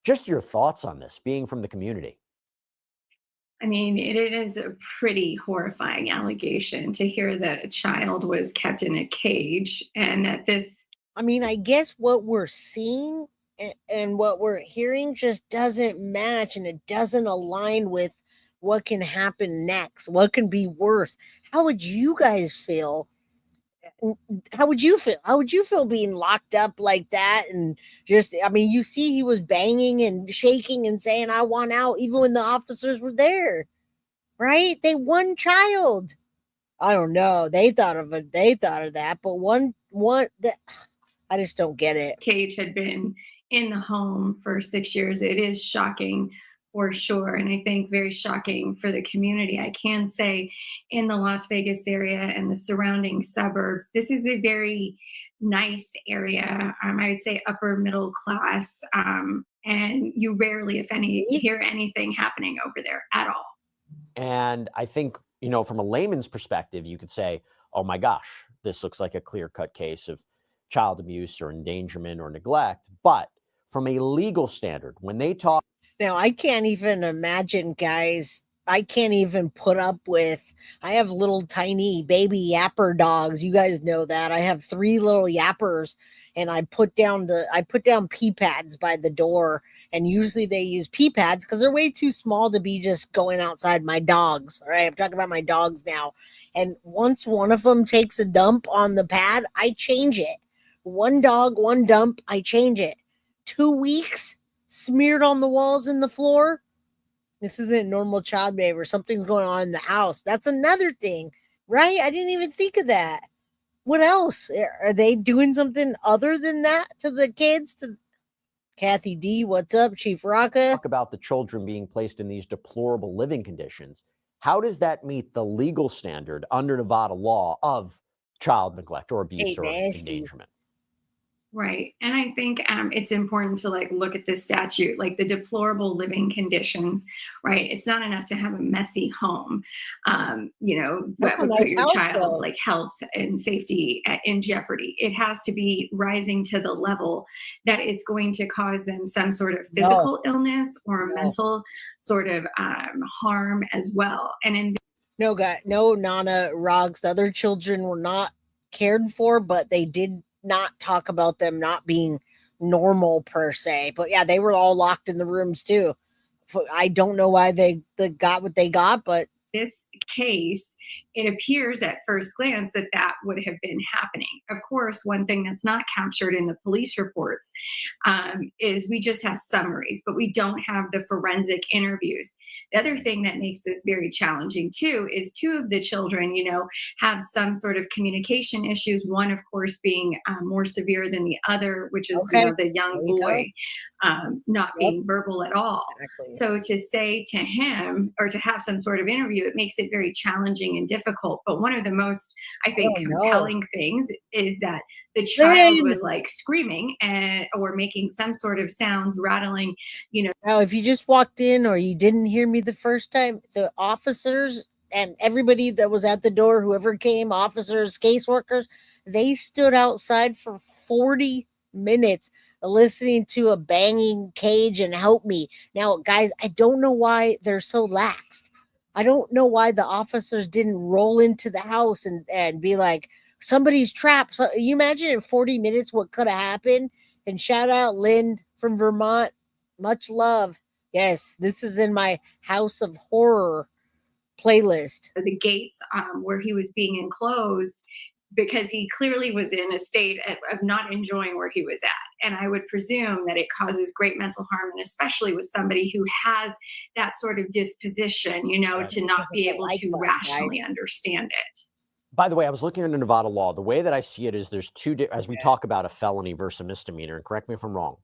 just your thoughts on this, being from the community. I mean, it is a pretty horrifying allegation to hear that a child was kept in a cage and that this. I mean, I guess what we're seeing and what we're hearing just doesn't match, and it doesn't align with what can happen next, what can be worse. How would you guys feel? How would you feel being locked up like that? And just, I mean, you see he was banging and shaking and saying, I want out, even when the officers were there, right? They one child. I don't know. They thought of that, but I just don't get it. Cage had been in the home for 6 years. It is shocking for sure. And I think very shocking for the community. I can say in the Las Vegas area and the surrounding suburbs, this is a very nice area. I would say upper middle class. And you rarely, if any, hear anything happening over there at all. And I think, from a layman's perspective, you could say, oh my gosh, this looks like a clear-cut case of child abuse or endangerment or neglect. But from a legal standard, when they talk. Now, I can't even imagine, guys. I can't even put up with. I have little tiny baby yapper dogs. You guys know that. I have 3 little yappers, and I put down pee pads by the door. And usually they use pee pads because they're way too small to be just going outside. My dogs. All right, I'm talking about my dogs now. And once one of them takes a dump on the pad, I change it. One dog, one dump, I change it. 2 weeks smeared on the walls and the floor. This isn't normal child behavior. Something's going on in the house. That's another thing, right? I didn't even think of that. What else? Are they doing something other than that to the kids? To Kathy D, what's up, Chief Rocca? Talk about the children being placed in these deplorable living conditions. How does that meet the legal standard under Nevada law of child neglect or abuse or endangerment? Right. And I think it's important to look at this statute, like the deplorable living conditions, right? It's not enough to have a messy home, that would put your child's health and safety in jeopardy. It has to be rising to the level that it's going to cause them some sort of physical illness or mental sort of harm as well. And no, Nana Roggs, the other children were not cared for, but they did not talk about them not being normal per se. But yeah, they were all locked in the rooms too. I don't know why they got what they got, but this case it appears at first glance that that would have been happening. Of course, one thing that's not captured in the police reports is we just have summaries, but we don't have the forensic interviews. The other thing that makes this very challenging too is two of the children, have some sort of communication issues. One, of course, being more severe than the other, which is the young boy not being verbal at all. Exactly. So to say to him or to have some sort of interview, it makes it very challenging and difficult. But one of the most, I think, compelling things is that the child was like screaming or making some sort of sounds, rattling, Now, if you just walked in or you didn't hear me the first time, the officers and everybody that was at the door, whoever came, officers, caseworkers, they stood outside for 40 minutes listening to a banging cage and help me. Now, guys, I don't know why they're so laxed. I don't know why the officers didn't roll into the house and be like, somebody's trapped. So you imagine in 40 minutes what could have happened? And shout out Lynn from Vermont. Much love. Yes, this is in my House of Horror playlist. The gates where he was being enclosed, because he clearly was in a state of not enjoying where he was at. And I would presume that it causes great mental harm, and especially with somebody who has that sort of disposition, to not be able to rationally understand it. By the way, I was looking into Nevada law. The way that I see it is there's as we talk about a felony versus a misdemeanor, and correct me if I'm wrong,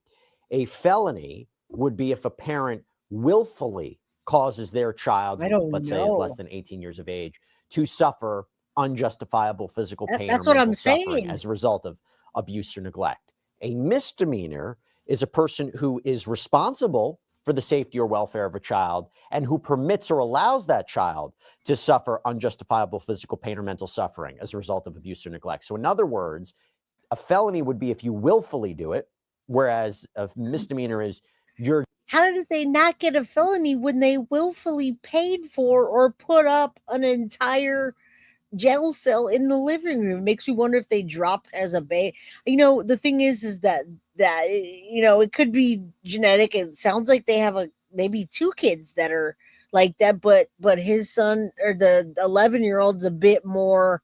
a felony would be if a parent willfully causes their child, let's say is less than 18 years of age, to suffer unjustifiable physical pain That's or what mental I'm suffering saying. as a result of abuse or neglect. A misdemeanor is a person who is responsible for the safety or welfare of a child and who permits or allows that child to suffer unjustifiable physical pain or mental suffering as a result of abuse or neglect. So in other words, a felony would be if you willfully do it, whereas a misdemeanor is you're. How did they not get a felony when they willfully paid for or put up an entire jail cell in the living room? It makes me wonder if they drop as a baby. The thing is that it could be genetic. It sounds like they have maybe two kids that are like that, but his son or the 11-year-old's a bit more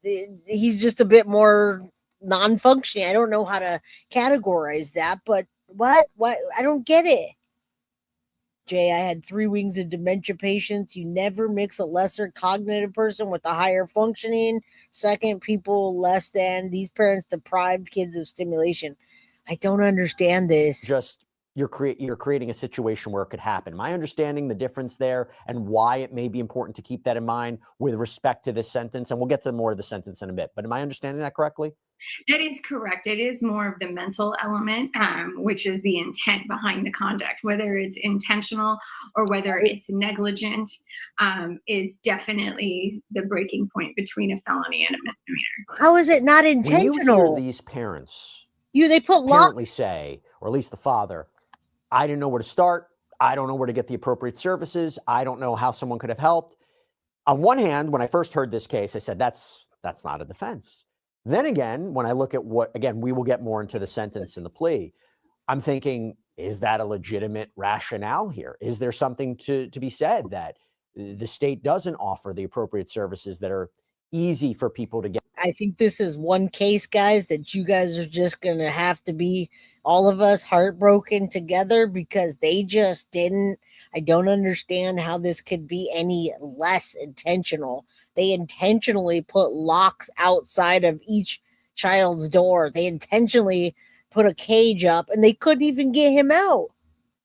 he's just a bit more non-functioning. I don't know how to categorize that, but what I don't get it. Jay, I had 3 wings of dementia patients. You never mix a lesser cognitive person with a higher functioning. Second, people less than. These parents deprived kids of stimulation. I don't understand this. Just you're creating a situation where it could happen. My understanding the difference there and why it may be important to keep that in mind with respect to this sentence, and we'll get to more of the sentence in a bit, but am I understanding that correctly? That is correct. It is more of the mental element, which is the intent behind the conduct, whether it's intentional or whether it's negligent, is definitely the breaking point between a felony and a misdemeanor. How is it not intentional? When you hear these parents, they put apparently say, or at least the father, I didn't know where to start. I don't know where to get the appropriate services. I don't know how someone could have helped. On one hand, when I first heard this case, I said, that's not a defense. Then again, when I look at we will get more into the sentence and the plea, I'm thinking, is that a legitimate rationale here? Is there something to be said that the state doesn't offer the appropriate services that are easy for people to get? I think this is one case, guys, that you guys are just going to have to be, all of us, heartbroken together because they just didn't. I don't understand how this could be any less intentional. They intentionally put locks outside of each child's door. They intentionally put a cage up and they couldn't even get him out.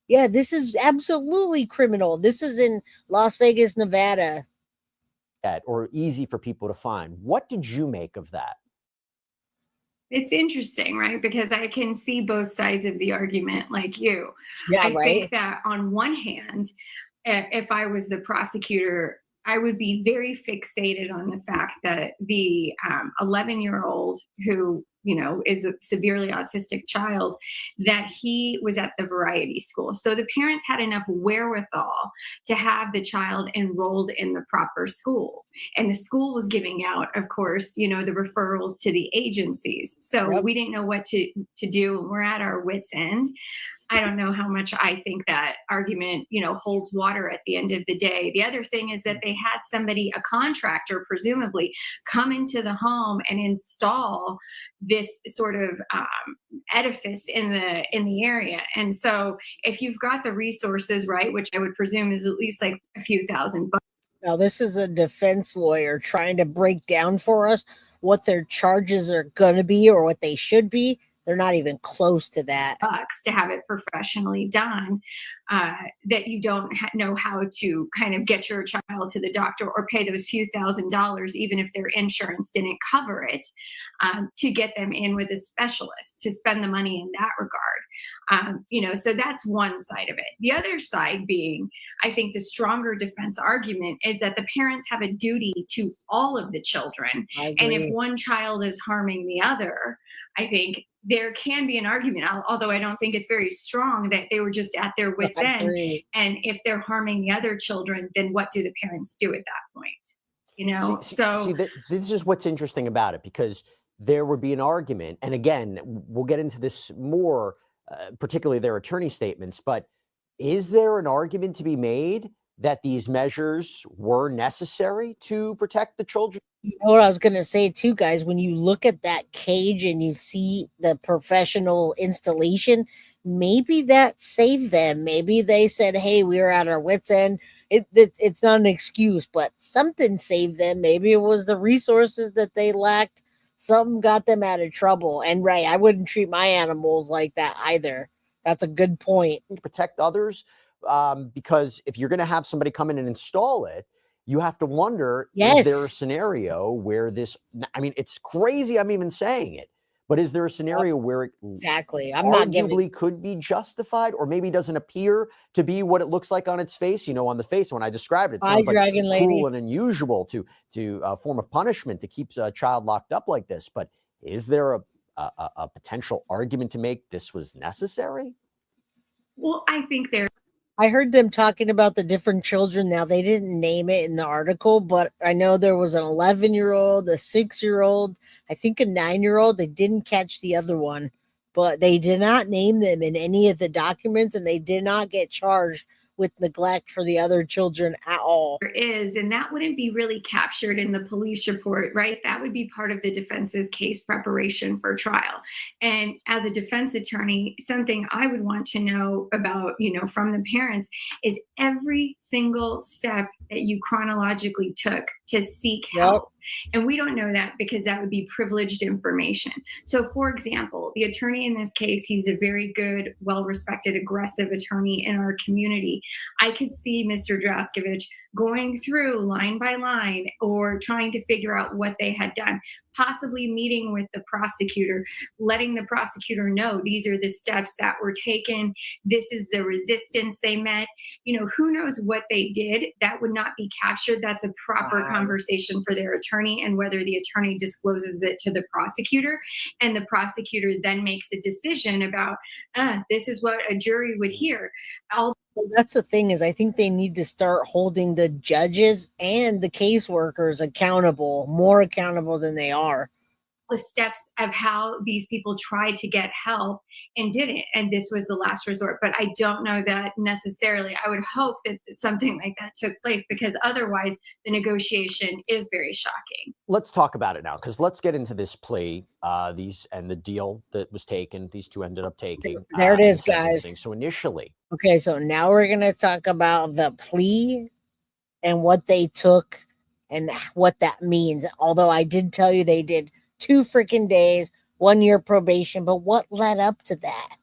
Yeah, this is absolutely criminal. This is in Las Vegas, Nevada. Or easy for people to find. What did you make of that? It's interesting, right? Because I can see both sides of the argument like you. Yeah, I right. think that on one hand, if I was the prosecutor, I would be very fixated on the fact that the 11-year-old who, is a severely autistic child, that he was at the variety school. So the parents had enough wherewithal to have the child enrolled in the proper school. And the school was giving out, of course, the referrals to the agencies. So we didn't know what to do. We're at our wits' end. I don't know how much I think that argument, holds water at the end of the day. The other thing is that they had somebody, a contractor, presumably, come into the home and install this sort of edifice in the area. And so if you've got the resources, right, which I would presume is at least like a few $1,000. Now, this is a defense lawyer trying to break down for us what their charges are going to be or what they should be. They're not even close to that. Bucks to have it professionally done, that you don't know how to kind of get your child to the doctor or pay those few $1,000s, even if their insurance didn't cover it, to get them in with a specialist, to spend the money in that regard. So that's one side of it. The other side being, I think the stronger defense argument is that the parents have a duty to all of the children. And if one child is harming the other, I think there can be an argument, although I don't think it's very strong, that they were just at their wits' end. And if they're harming the other children, then what do the parents do at that point? See, this is what's interesting about it, because there would be an argument. And again, we'll get into this more, particularly their attorney statements. But is there an argument to be made that these measures were necessary to protect the children? You know what I was going to say too, guys, when you look at that cage and you see the professional installation, maybe that saved them. Maybe they said, hey, we were at our wits' end. It's not an excuse, but something saved them. Maybe it was the resources that they lacked. Something got them out of trouble. And right, I wouldn't treat my animals like that either. That's a good point. To protect others, because if you're going to have somebody come in and install it, you have to wonder, is there a scenario where this, I mean, it's crazy I'm even saying it, but is there a scenario where it arguably could be justified, or maybe doesn't appear to be what it looks like on its face? On the face, when I described it, it sounds like cruel and unusual to a form of punishment to keep a child locked up like this. But is there a potential argument to make this was necessary? Well, I think I heard them talking about the different children. Now, they didn't name it in the article, but I know there was an 11-year-old, a 6-year-old, I think a 9-year-old. They didn't catch the other one, but they did not name them in any of the documents, and they did not get charged with neglect for the other children at all. There is, and that wouldn't be really captured in the police report, right? That would be part of the defense's case preparation for trial. And as a defense attorney, something I would want to know about, from the parents, is every single step that you chronologically took to seek help. And we don't know that because that would be privileged information. So, for example, the attorney in this case, he's a very good, well-respected, aggressive attorney in our community. I could see Mr. Draskevich going through line by line or trying to figure out what they had done, possibly meeting with the prosecutor, letting the prosecutor know these are the steps that were taken. This is the resistance they met. Who knows what they did? That would not be captured. That's a proper conversation for their attorney, and whether the attorney discloses it to the prosecutor, and the prosecutor then makes a decision about, this is what a jury would hear. Well, that's the thing, is I think they need to start holding the judges and the caseworkers accountable, more accountable than they are. The steps of how these people tried to get help and didn't, and this was the last resort. But I don't know that necessarily. I would hope that something like that took place, because otherwise the negotiation is very shocking. Let's talk about it now, because let's get into this plea, and the deal that was taken. These two ended up taking. There it is, guys. So initially. Okay, so now we're going to talk about the plea and what they took and what that means. Although I did tell you they did 2 freaking days, 1 year probation, but what led up to that?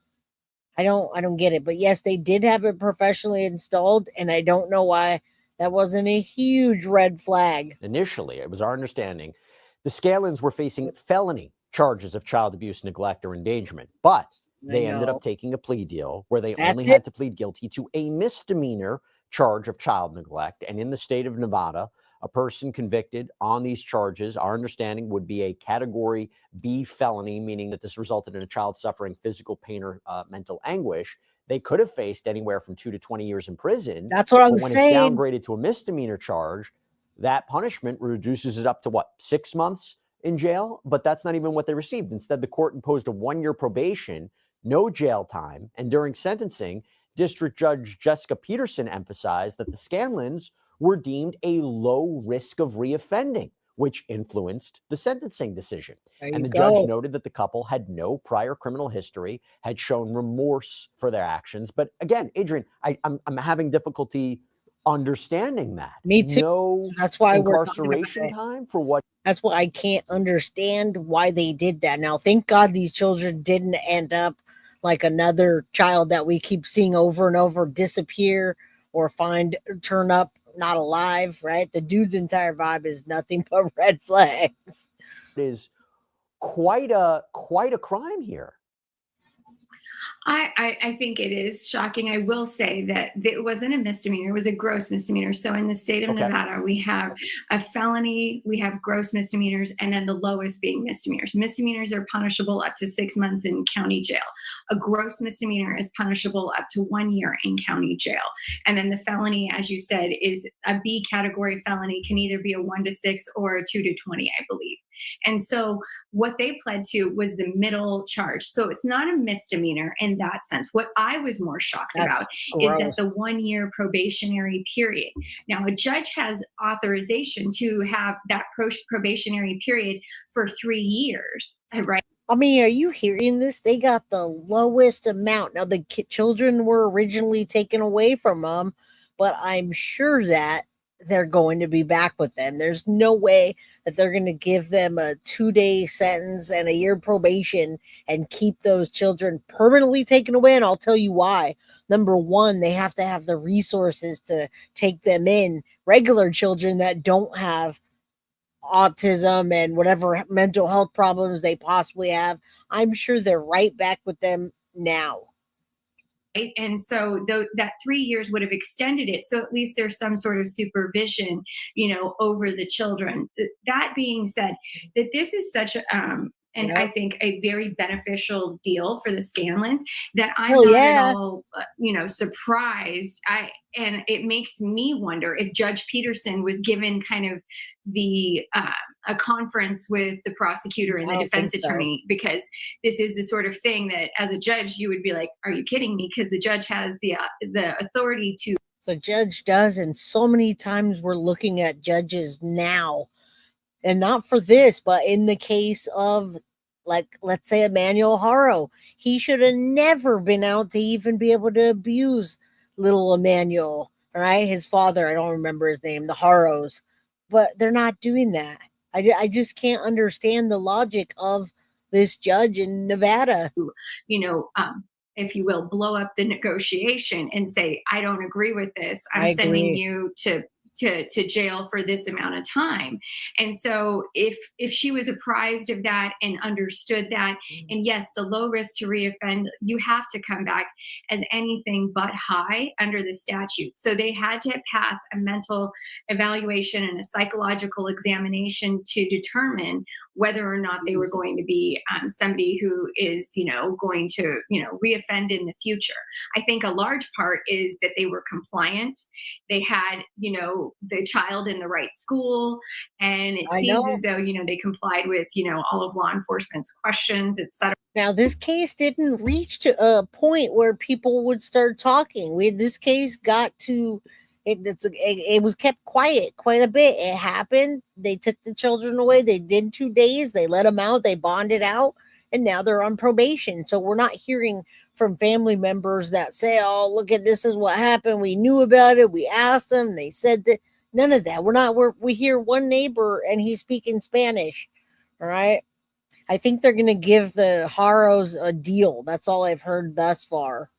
I don't get it. But yes, they did have it professionally installed, and I don't know why that wasn't a huge red flag. Initially, it was our understanding the Scanlans were facing felony charges of child abuse, neglect, or endangerment, but they ended up taking a plea deal where they only had to plead guilty to a misdemeanor charge of child neglect. And in the state of Nevada, a person convicted on these charges, our understanding, would be a category B felony, meaning that this resulted in a child suffering physical pain or mental anguish. They could have faced anywhere from 2 to 20 years in prison. That's what I'm saying. When it's downgraded to a misdemeanor charge, that punishment reduces it up to 6 months in jail? But that's not even what they received. Instead, the court imposed a 1 year probation, no jail time. And during sentencing, District Judge Jessica Peterson emphasized that the Scanlans were deemed a low risk of reoffending, which influenced the sentencing decision. And the judge noted that the couple had no prior criminal history, had shown remorse for their actions. But again, Adrian, I'm having difficulty understanding that. Me too. No That's why incarceration time for what? That's why I can't understand why they did that. Now, thank God these children didn't end up like another child that we keep seeing over and over disappear or turn up not alive, right? The dude's entire vibe is nothing but red flags. It is quite a crime here. I think it is shocking. I will say that it wasn't a misdemeanor. It was a gross misdemeanor. So in the state of Nevada, we have a felony, we have gross misdemeanors, and then the lowest being misdemeanors. Misdemeanors are punishable up to 6 months in county jail. A gross misdemeanor is punishable up to 1 year in county jail. And then the felony, as you said, is a B category felony, can either be a 1 to 6 or a 2 to 20, I believe. And so what they pled to was the middle charge. So it's not a misdemeanor in that sense. What I was more shocked about is that the 1 year probationary period. Now, a judge has authorization to have that probationary period for 3 years, right? I mean, are you hearing this? They got the lowest amount. Now, the children were originally taken away from them, but I'm sure that they're going to be back with them. There's no way that they're going to give them a 2-day sentence and a year probation and keep those children permanently taken away. And I'll tell you why. Number one, they have to have the resources to take them in. Regular children that don't have autism and whatever mental health problems they possibly have, I'm sure they're right back with them now. And so that 3 years would have extended it. So at least there's some sort of supervision, over the children. That being said, that this is such I think a very beneficial deal for the Scanlans that I'm not at all, surprised. And it makes me wonder if Judge Peterson was given kind of a conference with the prosecutor and the defense attorney, because this is the sort of thing that as a judge, you would be like, are you kidding me? Because the judge has the authority to. The judge does. And so many times we're looking at judges now, and not for this, but in the case of, like, let's say Emmanuel Haro, he should have never been out to even be able to abuse little Emmanuel, right? His father, I don't remember his name, the Haros, but they're not doing that. I just can't understand the logic of this judge in Nevada. If you will, blow up the negotiation and say, I don't agree with this. I'm sending you to jail for this amount of time. And so if she was apprised of that and understood that, and yes, the low risk to reoffend, you have to come back as anything but high under the statute. So they had to pass a mental evaluation and a psychological examination to determine whether or not they were going to be somebody who is, going to, reoffend in the future. I think a large part is that they were compliant. They had, the child in the right school. And it seems as though, they complied with, all of law enforcement's questions, et cetera. Now, this case didn't reach to a point where people would start talking. This case got to, it was kept quiet quite a bit. It happened. They took the children away. They did 2 days. They let them out. They bonded out. And now they're on probation. So we're not hearing from family members that say, oh, look at this is what happened. We knew about it. We asked them. They said that. None of that. We hear one neighbor and he's speaking Spanish. All right. I think they're going to give the Haros a deal. That's all I've heard thus far.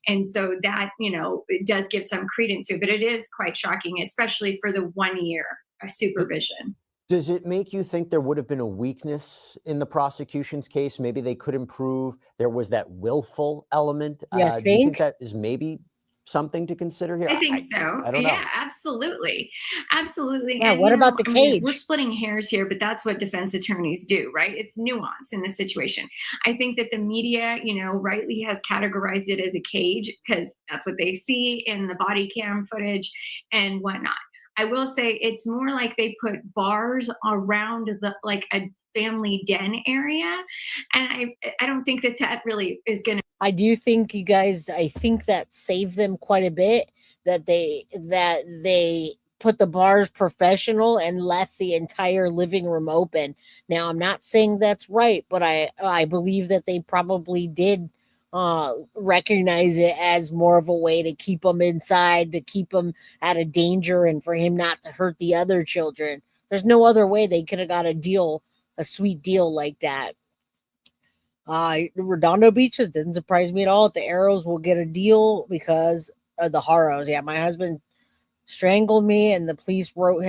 And so that, it does give some credence to it, but it is quite shocking, especially for the 1 year supervision. Does it make you think there would have been a weakness in the prosecution's case? Maybe they could improve. There was that willful element. Do you think that is maybe something to consider here? I think so. I don't know. Yeah, absolutely. Absolutely. Yeah, and what about the cage? We're splitting hairs here, but that's what defense attorneys do, right? It's nuance in the situation. I think that the media, rightly has categorized it as a cage because that's what they see in the body cam footage and whatnot. I will say it's more like they put bars around like a family den area. And I don't think that really is going to. I do think you guys, I think that saved them quite a bit, that they put the bars professional and left the entire living room open. Now, I'm not saying that's right, but I believe that they probably did recognize it as more of a way to keep him inside, to keep him out of danger, and for him not to hurt the other children. There's no other way they could have got a sweet deal like that. Redondo Beaches didn't surprise me at all. The Arrows will get a deal because of the Harrows. Yeah, my husband strangled me, and the police wrote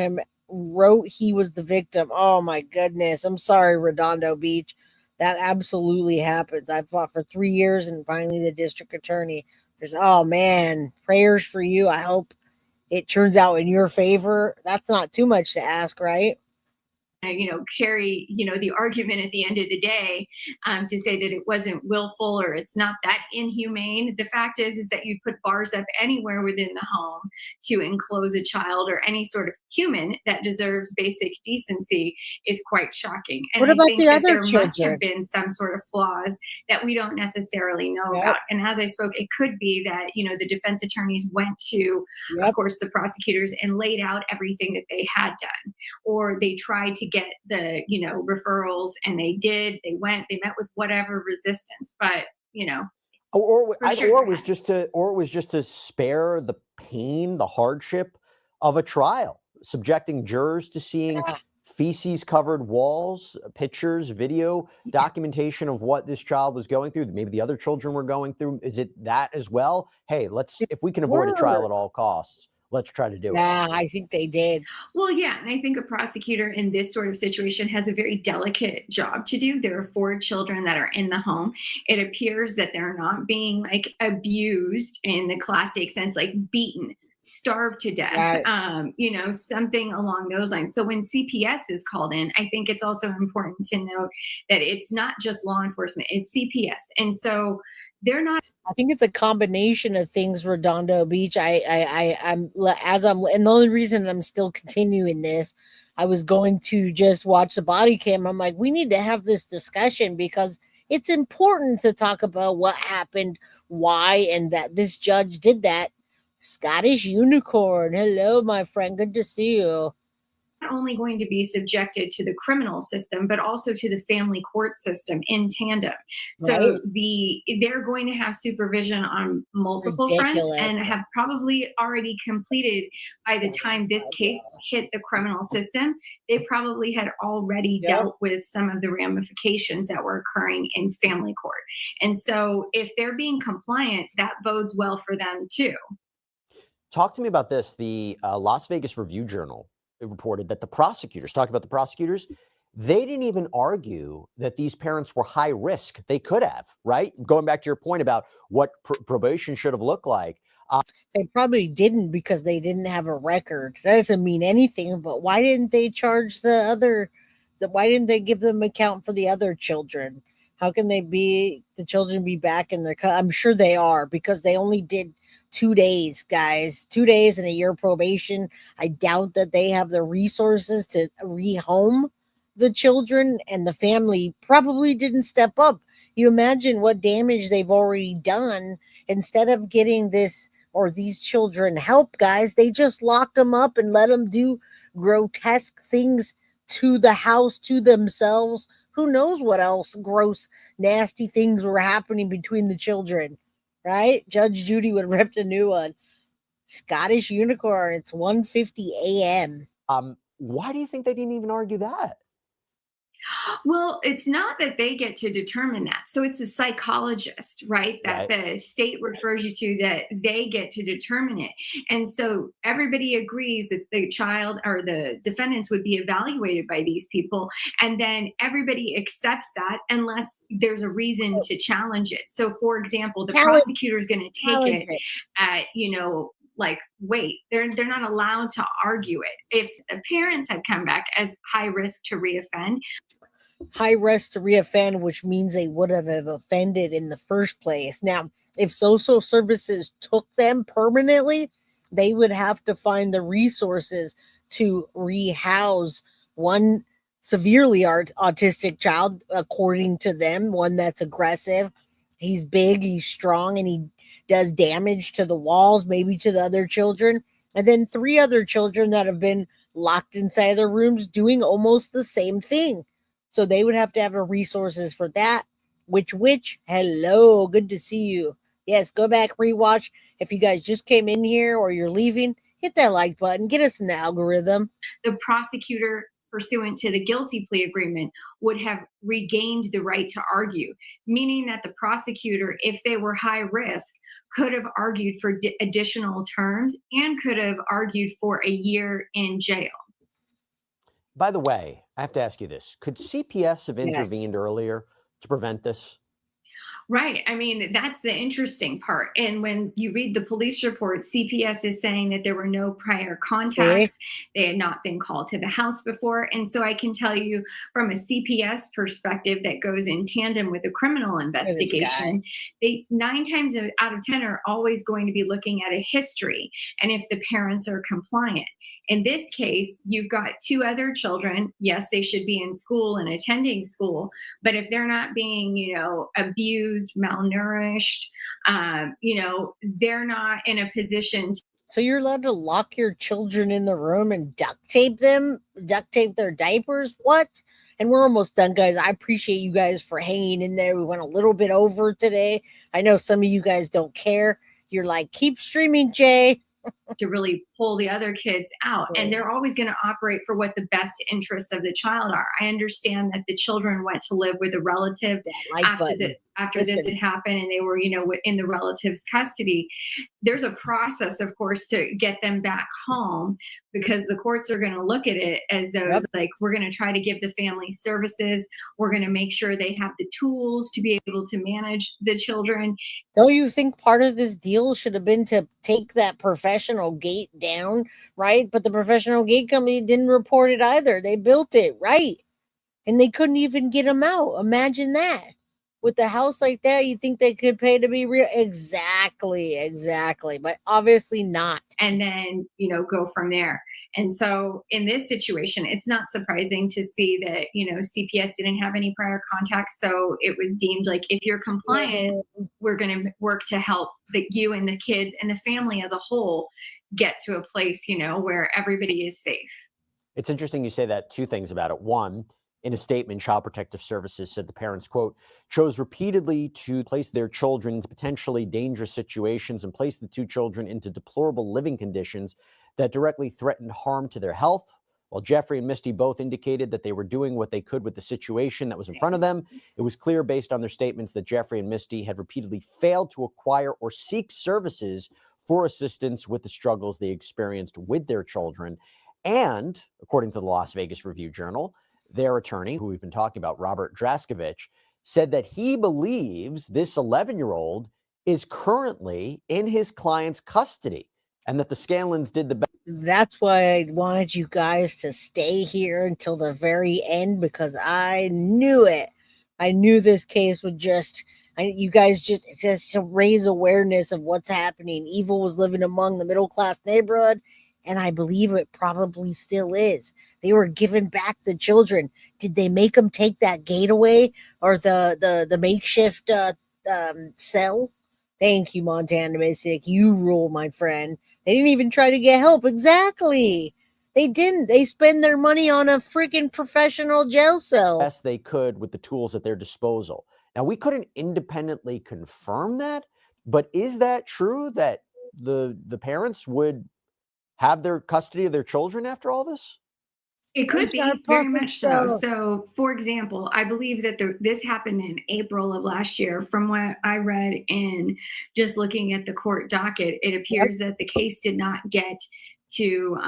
he was the victim. Oh my goodness. I'm sorry, Redondo Beach. That absolutely happens. I fought for 3 years, and finally the district attorney. Oh man, prayers for you. I hope it turns out in your favor. That's not too much to ask, right? Carry, the argument at the end of the day to say that it wasn't willful or it's not that inhumane. The fact is that you put bars up anywhere within the home to enclose a child or any sort of human that deserves basic decency is quite shocking. And what about I think the that other there children? must have been some sort of flaws that we don't necessarily know Yep. about. And as I spoke, it could be that, the defense attorneys went to, Yep. of course, the prosecutors and laid out everything that they had done, or they tried to get the referrals, and they met with whatever resistance, but or sure. it was just to spare the pain, the hardship of a trial, subjecting jurors to seeing feces covered walls, pictures, video, documentation of what this child was going through, maybe the other children were going through. Is it that as well? Hey, if we can avoid a trial at all costs, let's try to do it. Yeah, I think they did. Well, yeah, and I think a prosecutor in this sort of situation has a very delicate job to do. There are 4 children that are in the home. It appears that they're not being abused in the classic sense, like beaten, starved to death, right. Something along those lines. So when CPS is called in, I think it's also important to note that it's not just law enforcement, it's CPS. And so they're not. I think it's a combination of things, Redondo Beach. And the only reason I'm still continuing this, I was going to just watch the body cam. I'm like, we need to have this discussion because it's important to talk about what happened, why, and that this judge did that. Scottish Unicorn. Hello, my friend. Good to see you. Not only going to be subjected to the criminal system, but also to the family court system in tandem. So they're going to have supervision on multiple fronts and have probably already completed by the time this case hit the criminal system. They probably had already dealt with some of the ramifications that were occurring in family court. And so if they're being compliant, that bodes well for them too. Talk to me about this. The Las Vegas Review-Journal reported that the prosecutors, they didn't even argue that these parents were high risk. They could have, right? Going back to your point about what probation should have looked like. They probably didn't because they didn't have a record. That doesn't mean anything, but why didn't they charge why didn't they give them account for the other children? How can the children be back in their, I'm sure they are because they only did 2 days, guys, 2 days and a year probation. I doubt that they have the resources to rehome the children, and the family probably didn't step up. You imagine what damage they've already done. Instead of getting these children help, guys, they just locked them up and let them do grotesque things to the house, to themselves. Who knows what else gross, nasty things were happening between the children. Right? Judge Judy would rip a new one. Scottish Unicorn. It's 1:50 a.m. Why do you think they didn't even argue that? Well, it's not that they get to determine that. So it's a psychologist, right? That the state refers you to, that they get to determine it. And so everybody agrees that the child or the defendants would be evaluated by these people. And then everybody accepts that unless there's a reason to challenge it. So for example, the prosecutor is going to take it at, wait, they're not allowed to argue it. If the parents had come back as high risk to reoffend, which means they would have offended in the first place. Now, if social services took them permanently, they would have to find the resources to rehouse one severely autistic child, according to them, one that's aggressive. He's big, he's strong, and he does damage to the walls, maybe to the other children. And then 3 other children that have been locked inside their rooms doing almost the same thing. So they would have to have the resources for that. Which, hello, good to see you. Yes, go back, rewatch. If you guys just came in here or you're leaving, hit that like button, get us in the algorithm. The prosecutor, pursuant to the guilty plea agreement, would have regained the right to argue, meaning that the prosecutor, if they were high risk, could have argued for additional terms and could have argued for a year in jail. By the way, I have to ask you this. Could CPS have intervened earlier to prevent this? Right. I mean, that's the interesting part. And when you read the police report, CPS is saying that there were no prior contacts. They had not been called to the house before. And so I can tell you from a CPS perspective that goes in tandem with a criminal investigation, they 9 times out of 10 are always going to be looking at a history and if the parents are compliant. In this case, you've got 2 other children. Yes, they should be in school and attending school, but if they're not being, abused, malnourished, they're not in a position to. So you're allowed to lock your children in the room and duct tape their diapers? What? And we're almost done, guys. I appreciate you guys for hanging in there. We went a little bit over today. I know some of you guys don't care. You're like, keep streaming, Jay. To really pull the other kids out. And they're always going to operate for what the best interests of the child are. I understand that the children went to live with a relative after this had happened and they were, in the relative's custody. There's a process, of course, to get them back home because the courts are going to look at it as though like, we're going to try to give the family services. We're going to make sure they have the tools to be able to manage the children. Don't you think part of this deal should have been to take that professional gate down, right? But the professional gate company didn't report it either. They built it, right? And they couldn't even get them out. Imagine that. With a house like that, you think they could pay to be real? Exactly. But obviously not. And then, go from there. And so in this situation, it's not surprising to see that, CPS didn't have any prior contacts. So it was deemed like, if you're compliant, we're going to work to help you and the kids and the family as a whole get to a place, where everybody is safe. It's interesting you say that. 2 things about it. One, in a statement, Child Protective Services said the parents, quote, chose repeatedly to place their children into potentially dangerous situations and place the 2 children into deplorable living conditions that directly threatened harm to their health. While Jeffrey and Misty both indicated that they were doing what they could with the situation that was in front of them, it was clear based on their statements that Jeffrey and Misty had repeatedly failed to acquire or seek services for assistance with the struggles they experienced with their children. And according to the Las Vegas Review-Journal, their attorney, who we've been talking about, Robert Draskevich, said that he believes this 11-year-old is currently in his client's custody and that the Scanlans did the best. That's why I wanted you guys to stay here until the very end, because I knew it. I knew this case would you guys just to raise awareness of what's happening. Evil was living among the middle-class neighborhood, and I believe it probably still is. They were giving back the children. Did they make them take that gate away or the makeshift cell? Thank you, Montana Mystic. You rule, my friend. They didn't even try to get help. Exactly. They didn't. They spend their money on a freaking professional jail cell. Best they could with the tools at their disposal. Now, we couldn't independently confirm that, but is that true that the parents would have their custody of their children after all this? It could be, very much so. So, for example, I believe that this happened in April of last year. From what I read in just looking at the court docket, it appears that the case did not get to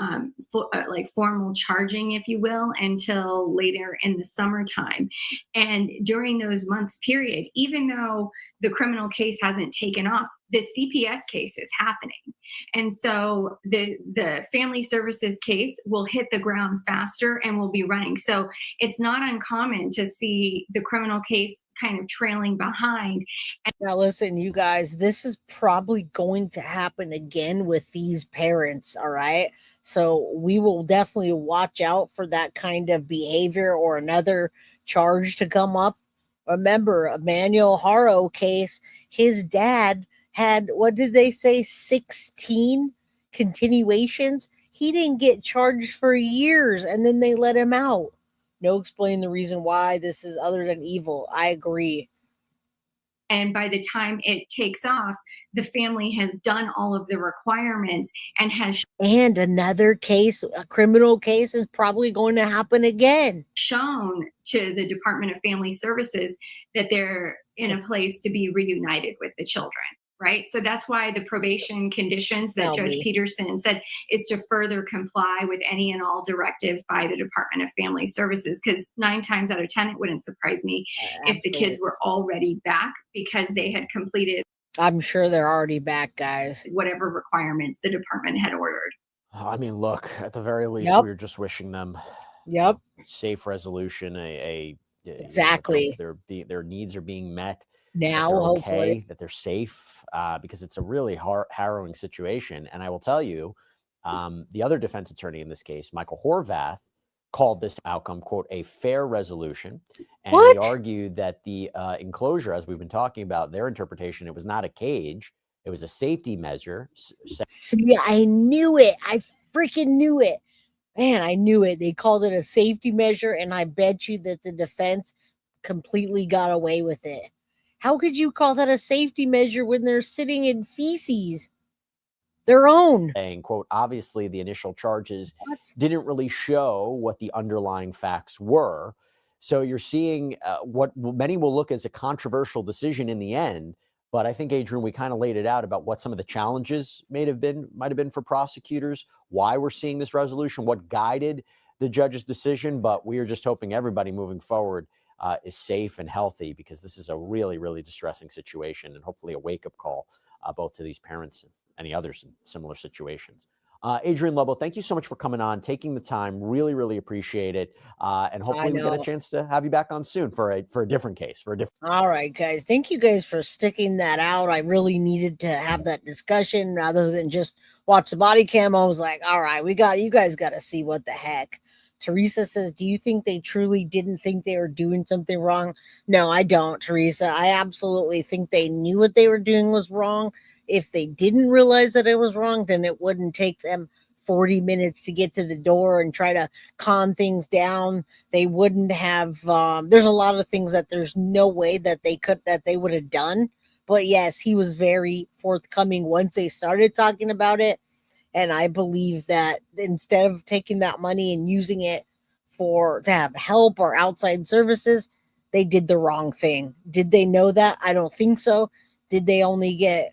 formal charging, if you will, until later in the summertime. And during those months period, even though the criminal case hasn't taken off, the CPS case is happening. And so the family services case will hit the ground faster and will be running. So it's not uncommon to see the criminal case kind of trailing behind. Now listen, you guys, this is probably going to happen again with these parents, all right? So we will definitely watch out for that kind of behavior or another charge to come up. Remember, Emmanuel Haro case, his dad had, what did they say, 16 continuations? He didn't get charged for years, and then they let him out. No explain the reason why. This is other than evil. I agree. And by the time it takes off, the family has done all of the requirements and has. And another case, a criminal case, is probably going to happen again. Shown to the Department of Family Services that they're in a place to be reunited with the children. Right. So that's why the probation conditions that Judge Peterson said is to further comply with any and all directives by the Department of Family Services, because 9 times out of 10, it wouldn't surprise me if the kids were already back because they had completed. I'm sure they're already back, guys. Whatever requirements the department had ordered. I mean, look, at the very least, we're just wishing them safe resolution, exactly. Their needs are being met. Now, hopefully, that they're safe, because it's a really harrowing situation. And I will tell you, the other defense attorney in this case, Michael Horvath, called this outcome, quote, a fair resolution. And he argued that the enclosure, as we've been talking about, their interpretation, it was not a cage, it was a safety measure. See, I knew it. I freaking knew it. Man, I knew it. They called it a safety measure, and I bet you that the defense completely got away with it. How could you call that a safety measure when they're sitting in feces? Their own. Saying, quote, obviously the initial charges didn't really show what the underlying facts were. So you're seeing what many will look as a controversial decision in the end. But I think, Adrian, we kind of laid it out about what some of the challenges might have been for prosecutors, why we're seeing this resolution, what guided the judge's decision. But we are just hoping everybody moving forward is safe and healthy, because this is a really, really distressing situation, and hopefully a wake-up call both to these parents and any others in similar situations. Adrian Lobo, thank you so much for coming on, taking the time. Really, really appreciate it. And hopefully we get a chance to have you back on soon for a different case. All right, guys. Thank you guys for sticking that out. I really needed to have that discussion rather than just watch the body cam. I was like, all right, you guys got to see what the heck. Teresa says, do you think they truly didn't think they were doing something wrong? No, I don't, Teresa. I absolutely think they knew what they were doing was wrong. If they didn't realize that it was wrong, then it wouldn't take them 40 minutes to get to the door and try to calm things down. They wouldn't have, there's a lot of things that there's no way that they would have done. But yes, he was very forthcoming once they started talking about it. And I believe that instead of taking that money and using it to have help or outside services, they did the wrong thing. Did they know that? I don't think so. Did they only get,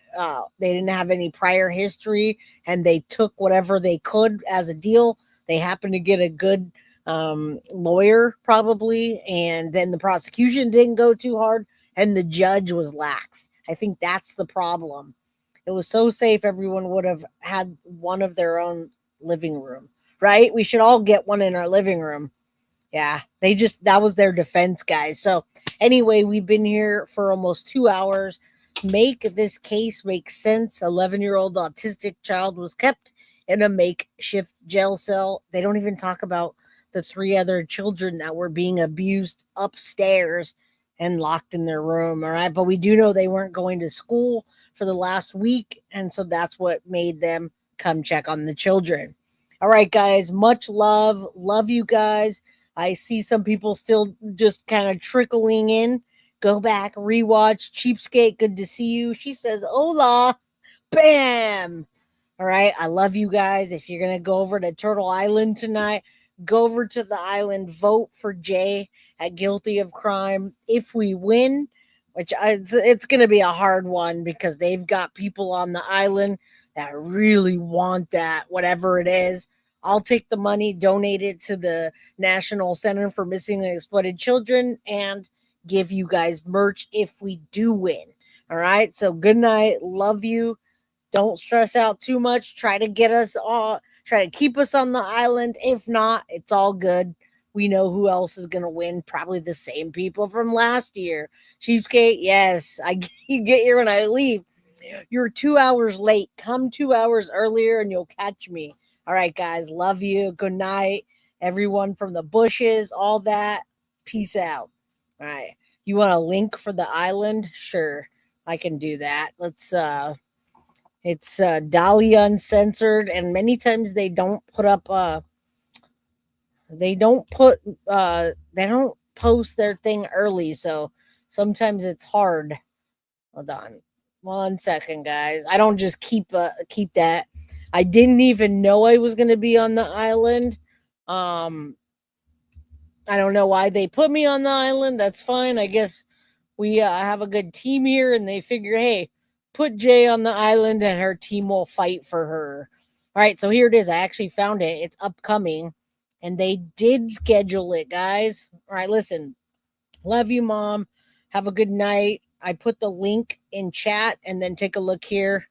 they didn't have any prior history and they took whatever they could as a deal? They happened to get a good lawyer probably, and then the prosecution didn't go too hard and the judge was lax. I think that's the problem. It was so safe, everyone would have had one of their own living room, right? We should all get one in our living room. Yeah, that was their defense, guys. So anyway, we've been here for almost 2 hours. Make this case make sense. 11-year-old autistic child was kept in a makeshift jail cell. They don't even talk about the 3 other children that were being abused upstairs and locked in their room. All right. But we do know they weren't going to school for the last week. And so that's what made them come check on the children. All right, guys. Much love. Love you guys. I see some people still just kind of trickling in. Go back, rewatch. Cheapskate, good to see you. She says, hola. Bam. All right. I love you guys. If you're going to go over to Turtle Island tonight, go over to the island, vote for Jay at Guilty of Crime. If we win, which it's going to be a hard one because they've got people on the island that really want that, whatever it is. I'll take the money, donate it to the National Center for Missing and Exploited Children, and give you guys merch if we do win. All right. So good night. Love you. Don't stress out too much. Try to keep us on the island. If not, it's all good. We know who else is going to win. Probably the same people from last year. Cheapskate, yes. You get here when I leave. You're 2 hours late. Come 2 hours earlier and you'll catch me. All right, guys. Love you. Good night. Everyone from the bushes, all that. Peace out. All right. You want a link for the island? Sure. I can do that. Let's it's Dolly Uncensored, and many times they don't put up they don't post their thing early, so sometimes it's hard. Hold on 1 second, guys. I don't just keep that. I didn't even know I was going to be on the island. I don't know why they put me on the island. That's fine. I guess we have a good team here, and they figure, hey, put Jay on the island and her team will fight for her. All right, so here it is. I actually found it. It's upcoming, and they did schedule it, guys. All right, listen. Love you, Mom. Have a good night. I put the link in chat, and then take a look here.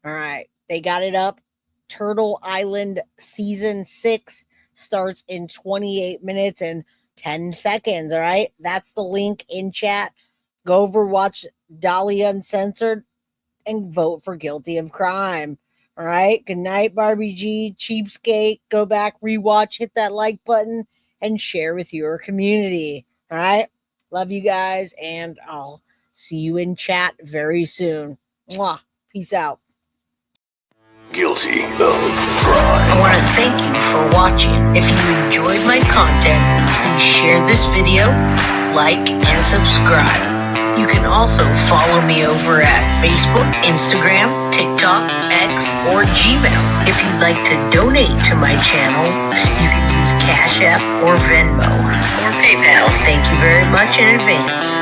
All right, they got it up. Turtle Island Season 6 starts in 28 minutes and 10 seconds. All right, that's the link in chat. Go over, watch Dolly Uncensored, and vote for Guilty of Crime. All right, good night, Barbie G, Cheapskate. Go back, rewatch, hit that like button, and share with your community. All right, love you guys, and I'll see you in chat very soon. Mwah. Peace out. Guilty of crime. I want to thank you for watching. If you enjoyed my content, please share this video, like, and subscribe. You can also follow me over at Facebook, Instagram, TikTok, X, or Gmail. If you'd like to donate to my channel, you can use Cash App or Venmo or PayPal. Thank you very much in advance.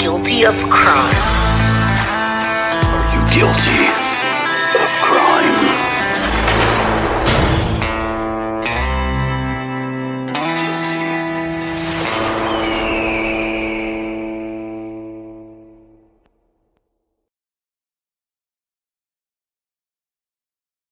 Guilty of crime. Are you guilty of crime?